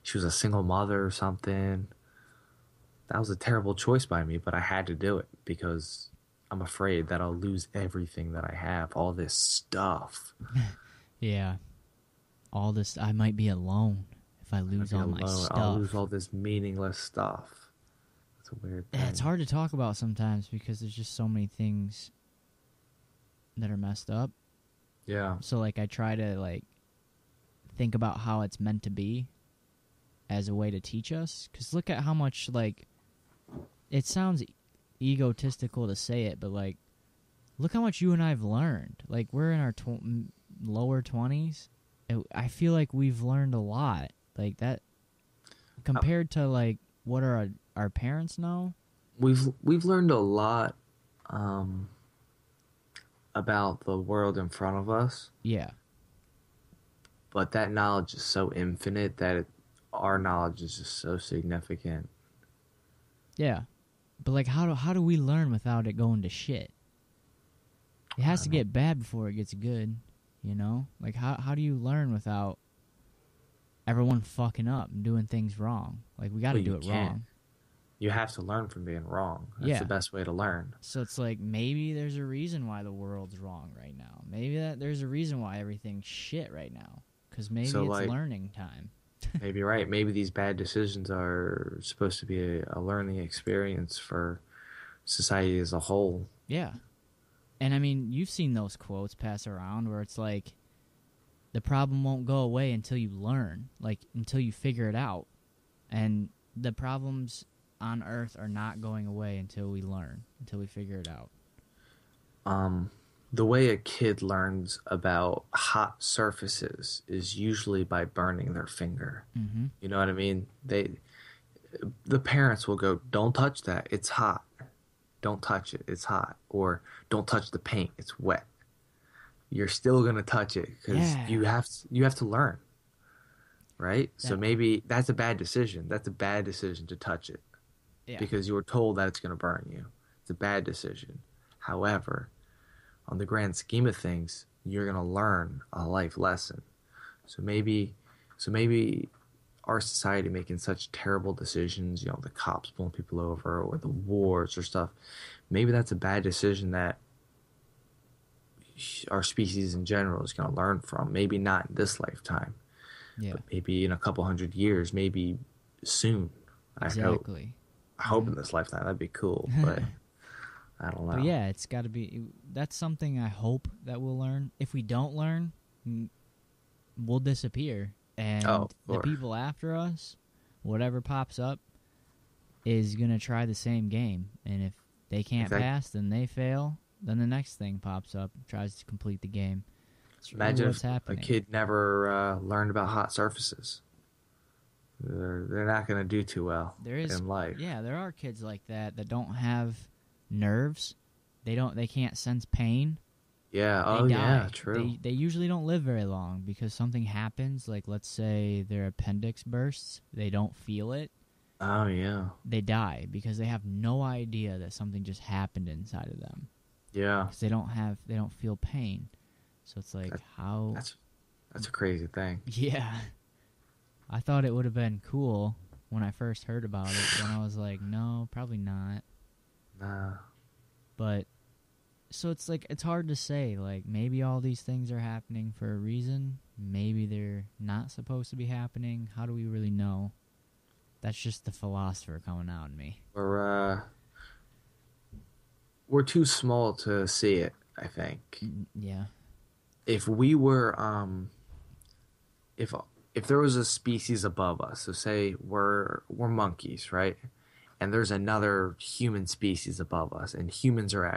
she was a single mother or something. That was a terrible choice by me, but I had to do it because I'm afraid that I'll lose everything that I have, all this stuff. Yeah. All this, I might be alone if I lose all my stuff. I'll lose all this meaningless stuff. It's a weird thing. Yeah, it's hard to talk about sometimes because there's just so many things that are messed up. Yeah. So, like, I try to, like, think about how it's meant to be as a way to teach us. Because look at how much, like, it sounds egotistical to say it, but, like, look how much you and I have learned. Like, we're in our lower 20s. I feel like we've learned a lot. Like, that, compared to, like, what our parents know. We've learned a lot. about the world in front of us, Yeah. but that knowledge is so infinite that our knowledge is just so significant. Yeah. But like how do we learn without it going to shit? It I has to don't know. get bad before it gets good, you know? Like how do you learn without everyone fucking up and doing things wrong? Like we got to Well, do you it can't. wrong. You have to learn from being wrong. That's the Yeah. best way to learn. So it's like maybe there's a reason why the world's wrong right now. Maybe that there's a reason why everything's shit right now. Cuz maybe So, it's like, learning time. maybe you're right. Maybe these bad decisions are supposed to be a learning experience for society as a whole. Yeah. And I mean, you've seen those quotes pass around where it's like the problem won't go away until you learn, like until you figure it out. And the problems on earth are not going away until we learn, until we figure it out. Um, the way a kid learns about hot surfaces is usually by burning their finger. Mhm. You know what I mean? The parents will go, "Don't touch that. It's hot. Don't touch it. It's hot." Or "Don't touch the paint. It's wet." You're still gonna touch it because Yeah. you have to learn, right? So That maybe that's a bad decision. That's a bad decision to touch it yeah. because you were told that it's gonna burn you. It's a bad decision. However, on the grand scheme of things, you're gonna learn a life lesson. So maybe our society making such terrible decisions, the cops pulling people over or the wars or stuff, maybe that's a bad decision that our species in general is going to learn from. Maybe not in this lifetime, Yeah. but maybe in a couple hundred years, maybe soon. I hope. Exactly. I hope in this lifetime. That'd be cool, but I don't But know. yeah, it's got to be. That's something I hope that we'll learn. If we don't learn, we'll disappear, and Oh, of the course. people after us, whatever pops up, is gonna try the same game. And if they can't Exactly. pass, then they fail. Then the next thing pops up, tries to complete the game. It's really Imagine what's if a happening. kid never learned about hot surfaces. They're not going to do too well There is, in life. yeah, there are kids like that that don't have nerves. They can't sense pain. Yeah. They Oh, die. yeah. True. They usually don't live very long because something happens. Like let's say their appendix bursts, they don't feel it. Oh, yeah. They die because they have no idea that something just happened inside of them Yeah. because they don't feel pain. So it's like That- how That's a crazy thing. yeah. I thought it would have been cool when I first heard about it. Then I was like, no, probably not. Nah. But so it's like it's hard to say. Like maybe all these things are happening for a reason. Maybe they're not supposed to be happening. How do we really know? That's just the philosopher coming out in me. We're too small to see it, I think. Yeah. If we were if there was a species above us, so say we're monkeys, right? And there's another human species above us, and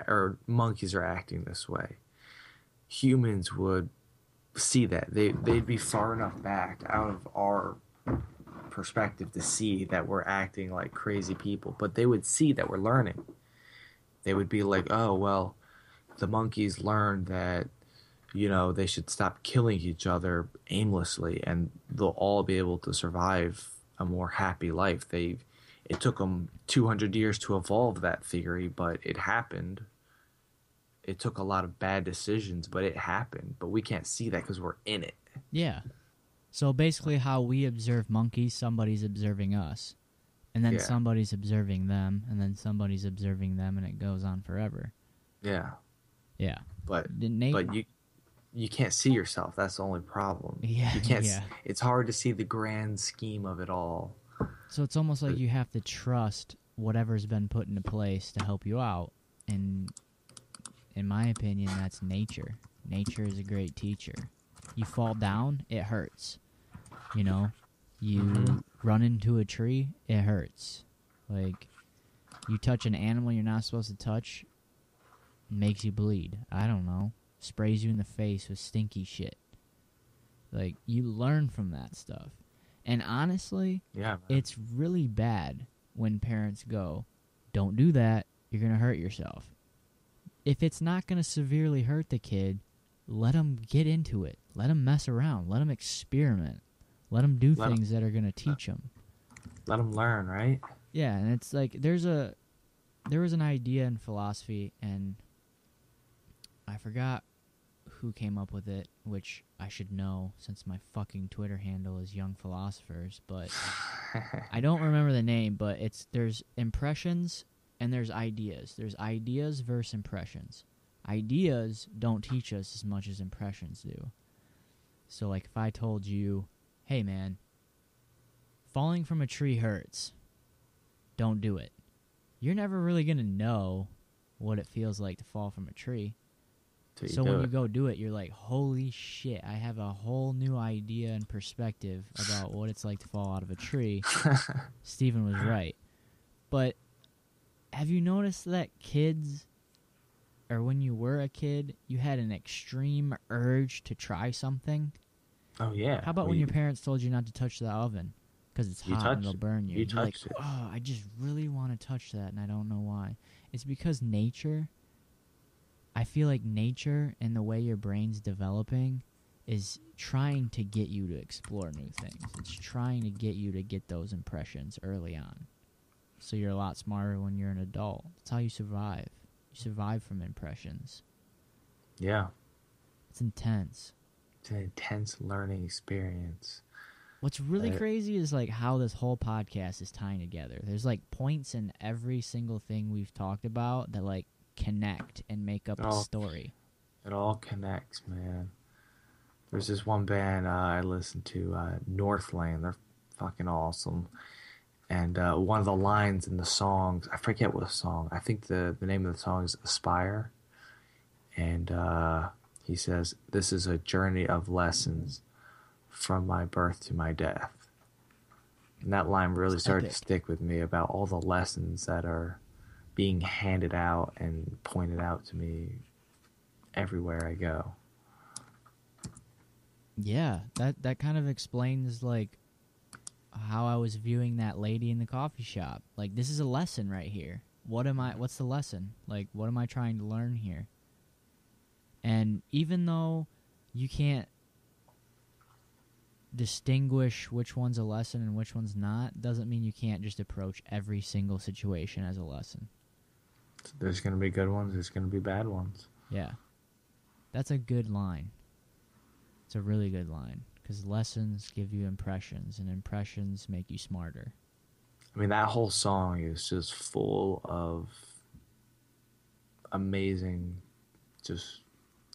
or monkeys are acting this way. Humans would see that. They'd be far enough back out of our perspective to see that we're acting like crazy people, but they would see that we're learning. They would be like, "Oh, well, the monkeys learned that they should stop killing each other aimlessly and they'll all be able to survive a more happy life." It took them 200 years to evolve that theory, but it happened. It took a lot of bad decisions, but it happened. But we can't see that because we're in it. Yeah. So basically, how we observe monkeys, somebody's observing us, and then Yeah. somebody's observing them, and then somebody's observing them, and it goes on forever. Yeah, Yeah. but Nate. but you can't see yourself. That's the only problem. Yeah, You can't. yeah. It's hard to see the grand scheme of it all. So it's almost like you have to trust whatever's been put into place to help you out. And in my opinion, that's nature. Nature is a great teacher. You fall down, it hurts. You run into a tree, it hurts. Like, you touch an animal you're not supposed to touch, makes you bleed. I don't know. Sprays you in the face with stinky shit. Like, you learn from that stuff. And honestly, Yeah, man. it's really bad when parents go, don't do that, you're going to hurt yourself. if it's not going to severely hurt the kid, let them get into it. Let them mess around. Let them experiment. Let them do things that are going to teach them. Let them learn, right? Yeah, and it's like there was an idea in philosophy, and I forgot who came up with it, which I should know since my fucking Twitter handle is Young Philosophers, but I don't remember the name, but there's impressions and there's ideas. There's ideas versus impressions. Ideas don't teach us as much as impressions do. So, like, if I told you, hey, man, falling from a tree hurts, don't do it. You're never really going to know what it feels like to fall from a tree. So when you go do it, you're like, holy shit, I have a whole new idea and perspective about what it's like to fall out of a tree. Stephen was right. But have you noticed that kids, or when you were a kid, you had an extreme urge to try something? Oh, yeah. How about when your parents told you not to touch the oven because it's hot and it'll burn you? You're like, oh, I just really want to touch that, and I don't know why. It's because nature... I feel like nature and the way your brain's developing is trying to get you to explore new things. It's trying to get you to get those impressions early on. So you're a lot smarter when you're an adult. That's how you survive. You survive from impressions. Yeah. It's intense. It's an intense learning experience. What's really crazy is like how this whole podcast is tying together. There's like points in every single thing we've talked about that like connect and make up a story. It all connects, man. There's this one band I listen to, Northlane. They're fucking awesome. And one of the lines in the songs, I forget what song. I think the name of the song is Aspire. And he says, "This is a journey of lessons from my birth to my death." And that line really started to stick with me about all the lessons that are being handed out and pointed out to me everywhere I go. Yeah, that kind of explains like how I was viewing that lady in the coffee shop. Like, this is a lesson right here. What's the lesson? Like, what am I trying to learn here? And even though you can't distinguish which one's a lesson and which one's not, doesn't mean you can't just approach every single situation as a lesson. There's going to be good ones, there's going to be bad ones. Yeah. That's a good line. It's a really good line. Because lessons give you impressions, and impressions make you smarter. I mean, that whole song is just full of amazing just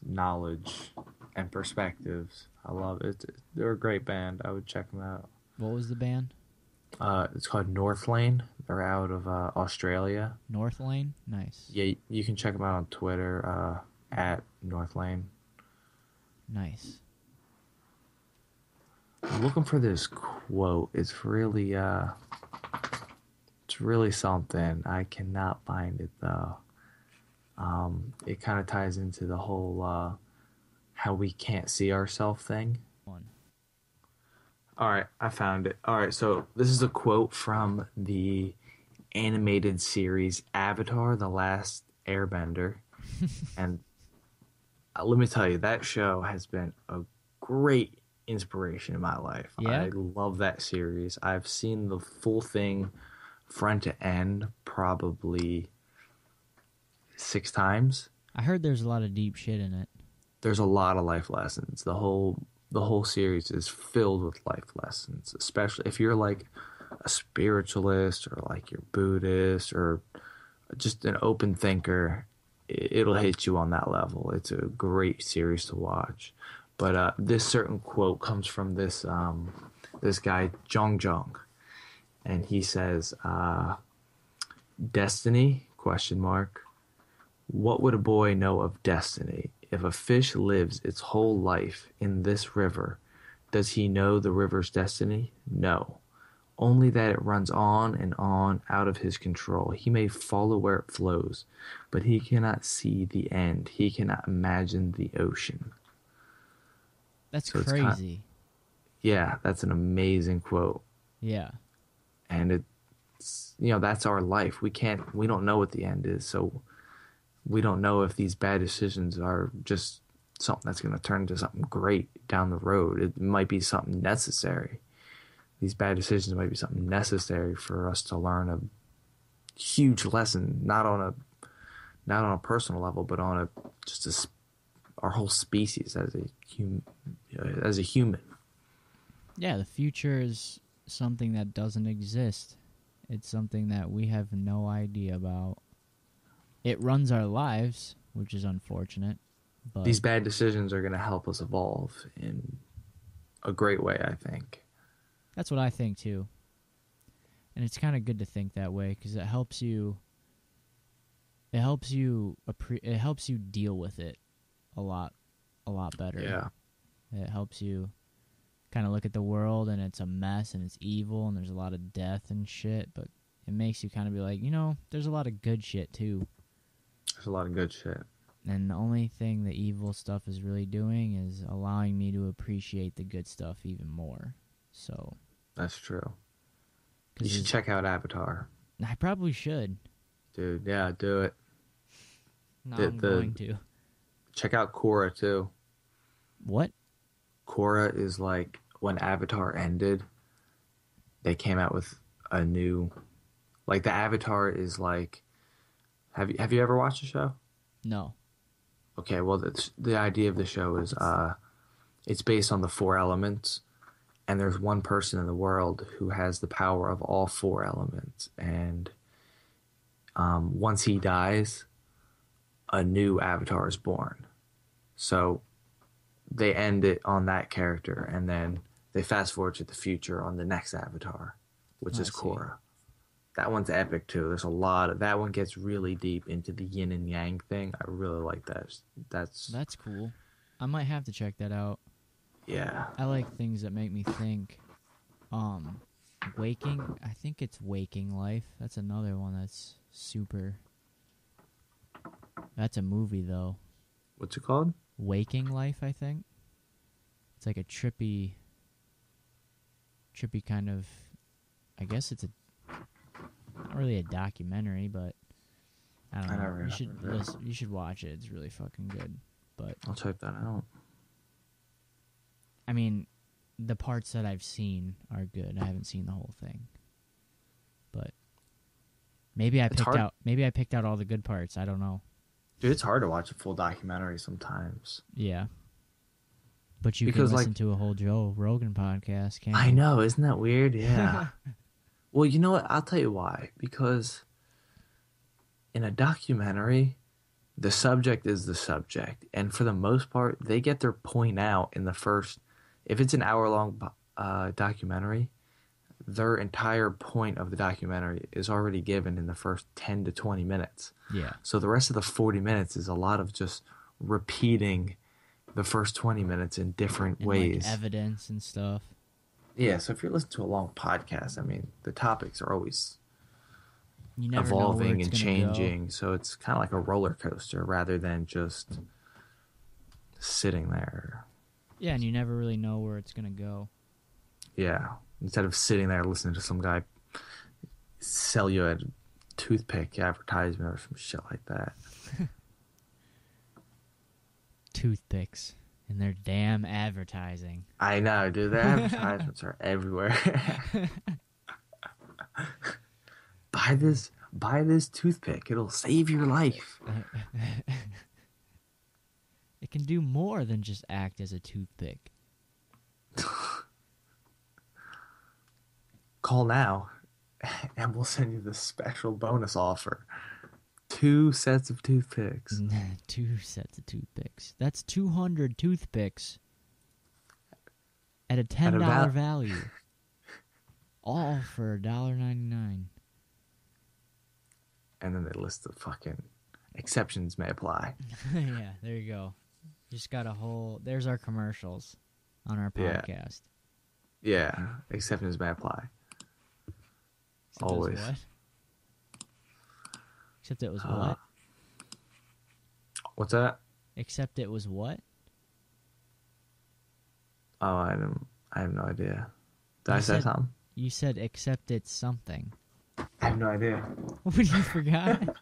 knowledge and perspectives. I love it. They're a great band. I would check them out. What was the band? It's called Northlane. They're out of Australia. Northlane? Nice. Yeah, you can check them out on Twitter, at Northlane. Nice. I'm looking for this quote. It's really something. I cannot find it, though. It kind of ties into the whole how we can't see ourselves thing. All right, I found it. All right, so this is a quote from the animated series Avatar: The Last Airbender. And let me tell you, that show has been a great inspiration in my life. Yeah? I love that series. I've seen the full thing front to end probably 6 times. I heard there's a lot of deep shit in it. There's a lot of life lessons. The whole series is filled with life lessons, especially if you're like a spiritualist or like you're Buddhist or just an open thinker. It'll hit you on that level. It's a great series to watch. But this certain quote comes from this guy, Jong, and he says, "Destiny? ? What would a boy know of destiny? If a fish lives its whole life in this river, does he know the river's destiny? No. Only that it runs on and on out of his control. He may follow where it flows, but he cannot see the end. He cannot imagine the ocean." That's so crazy. Yeah, that's an amazing quote. Yeah. And it's, that's our life. We don't know what the end is, so we don't know if these bad decisions are just something that's going to turn into something great down the road. It might be something necessary. These bad decisions might be something necessary for us to learn a huge lesson, not on a personal level, but on our whole species as a human. Yeah, the future is something that doesn't exist. It's something that we have no idea about. It runs our lives, which is unfortunate. But These bad decisions are going to help us evolve in a great way, I think. that's what I think too. And it's kind of good to think that way because it helps you. It helps you deal with it a lot better. Yeah. It helps you kind of look at the world and it's a mess and it's evil and there's a lot of death and shit, but it makes you kind of be like, there's a lot of good shit too. There's a lot of good shit. And the only thing the evil stuff is really doing is allowing me to appreciate the good stuff even more. So that's true. You should check out Avatar. I probably should. Dude, yeah, do it. No, I'm going to. Check out Korra too. What? Korra is like when Avatar ended, they came out with a new, like the Avatar is like. Have you ever watched the show? No. Okay, well the idea of the show is it's based on the 4 elements, and there's one person in the world who has the power of all 4 elements, and once he dies, a new Avatar is born. So they end it on that character, and then they fast forward to the future on the next Avatar, which is Korra. That one's epic too. There's a lot of that one gets really deep into the yin and yang thing. I really like that. That's cool. I might have to check that out. Yeah. I like things that make me think. Waking. I think it's Waking Life. That's another one that's super. That's a movie though. What's it called? Waking Life, I think. It's like a trippy kind of. I guess it's not really a documentary, but I don't know. You should watch it. It's really fucking good. But I'll check that out. I mean, the parts that I've seen are good. I haven't seen the whole thing, but maybe I picked out all the good parts. I don't know. Dude, it's hard to watch a full documentary sometimes. Yeah, but you can listen to a whole Joe Rogan podcast, can't you? I know, isn't that weird? Yeah. Well, you know what? I'll tell you why. Because in a documentary, the subject is the subject. And for the most part, they get their point out in the first... If it's an hour-long documentary, their entire point of the documentary is already given in the first 10 to 20 minutes. Yeah. So the rest of the 40 minutes is a lot of just repeating the first 20 minutes in different ways. Like evidence and stuff. Yeah, so if you're listening to a long podcast, I mean, the topics are always evolving and changing. So it's kind of like a roller coaster rather than just sitting there. Yeah, and you never really know where it's going to go. Yeah, instead of sitting there listening to some guy sell you a toothpick advertisement or some shit like that. Toothpicks. And their damn advertising. I know, dude. Their advertisements are everywhere. Buy this toothpick. It'll save your life. It can do more than just act as a toothpick. Call now, and we'll send you this special bonus offer. 2 sets of toothpicks. 2 sets of toothpicks. That's 200 toothpicks at a $10 value. All for $1.99. And then they list the fucking exceptions may apply. Yeah, there you go. Just got a whole... There's our commercials on our podcast. Yeah, exceptions may apply. Except always. What? Except it was what? What's that? Except it was what? Oh, I have no idea. Did I say something? You said except it's something. I have no idea. What, you forgot?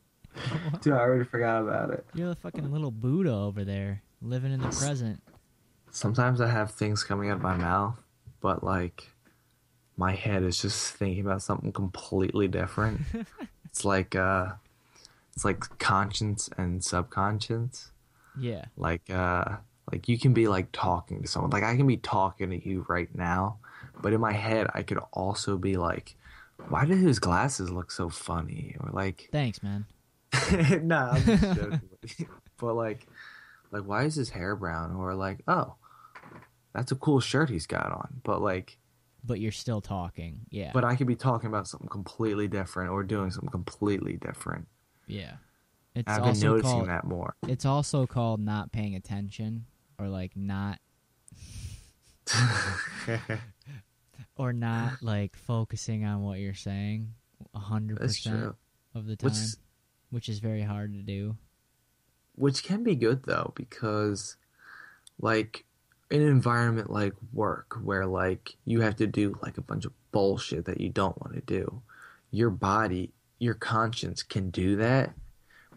Dude, I already forgot about it. You're the fucking little Buddha over there, living in the present. Sometimes I have things coming out of my mouth, but like my head is just thinking about something completely different. It's like conscience and subconscious. Yeah. Like you can be like talking to someone. Like I can be talking to you right now, but in my head I could also be like, why do his glasses look so funny? Or like Thanks, man. nah, I'm just joking. But like why is his hair brown? Or like, oh, that's a cool shirt he's got on. But like But you're still talking. Yeah. but I could be talking about something completely different or doing something completely different. Yeah. It's I've been also noticing called that more. it's also called not paying attention or like not or not like focusing on what you're saying That's 100% true. of the time, Which which is very hard to do. which can be good though because like in an environment like work where like you have to do like a bunch of bullshit that you don't want to do, your body, your conscience can do that,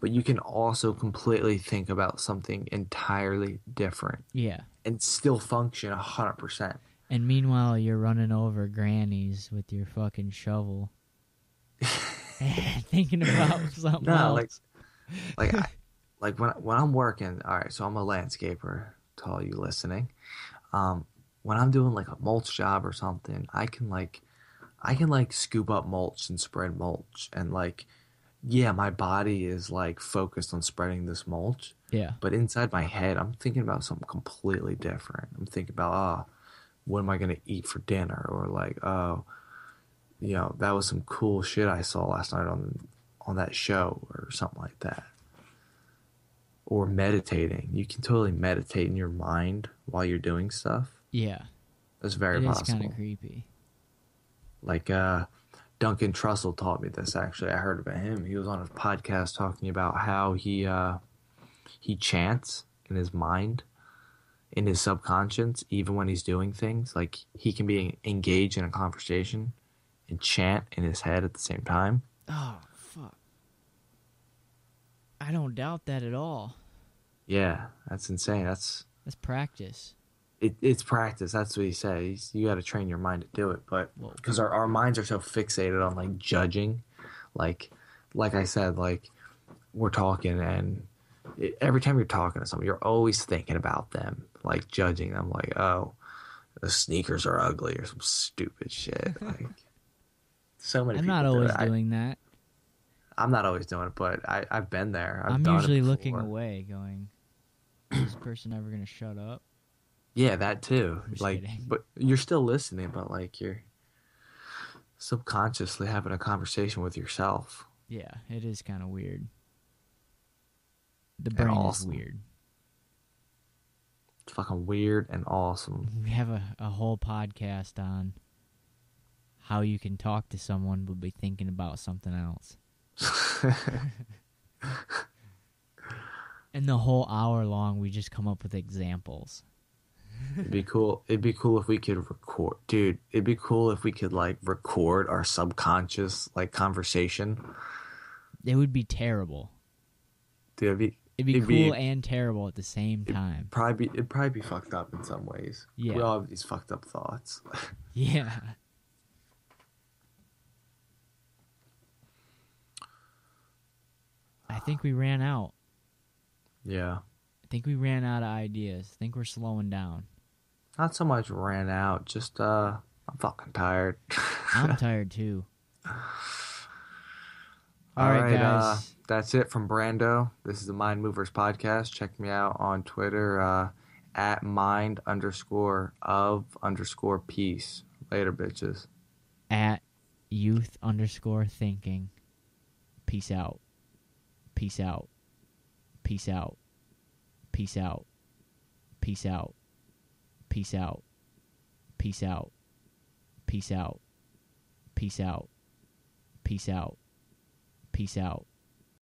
but you can also completely think about something entirely different Yeah. and still function 100%. And meanwhile, you're running over grannies with your fucking shovel and thinking about something No, else. like I, like when I'm working, all right, so I'm a landscaper to all you listening. When I'm doing like a mulch job or something, I can scoop up mulch and spread mulch and like yeah, my body is like focused on spreading this mulch, Yeah. but inside my head, I'm thinking about something completely different. I'm thinking about, what am I gonna eat for dinner? Or like, oh, that was some cool shit I saw last night on that show or something like that. Or meditating. You can totally meditate in your mind while you're doing stuff. Yeah. That's very It is possible. kind of creepy. Like Duncan Trussell taught me this actually. I heard about him. He was on a podcast talking about how he chants in his mind, in his subconscious, even when he's doing things. Like he can be engaged in a conversation and chant in his head at the same time. Oh, fuck. I don't doubt that at all. Yeah, that's insane. That's practice. it's practice. That's what he says. You got to train your mind to do it. But Whoa. because our minds are so fixated on like judging, like I said, like we're talking and every time you're talking to someone, you're always thinking about them, like judging them, like, oh, the sneakers are ugly or some stupid shit. Like so many. I'm people not do always it. doing that. I'm not always doing it, but I've been there. I've I'm done usually it looking before. away, going, "Is this person ever gonna shut up?" Yeah, that too. I'm just Like, kidding. but you're still listening, but like you're subconsciously having a conversation with yourself. Yeah, it is kind of weird. The And brain is awesome. weird. It's fucking weird and awesome. We have a whole podcast on how you can talk to someone but be thinking about something else. And the whole hour long, we just come up with examples. It'd be cool. It'd be cool if we could record, dude. It'd be cool if we could like record our subconscious like conversation. It would be terrible. Dude, It'd be it'd cool be- and terrible at the same time. it'd probably be fucked up in some ways. Yeah. We all have these fucked up thoughts. Yeah. I think we ran out. Yeah. I think we ran out of ideas. I think we're slowing down. Not so much ran out, just I'm fucking tired. I'm tired too. All right, guys. that's it from Brando. This is the Mind Movers podcast. Check me out on Twitter at mind_of_peace. Later, bitches. At youth_thinking. Peace out. Peace out. Peace out. Peace out. Peace out. Peace out. Peace out. Peace out. Peace out. Peace out. Peace out.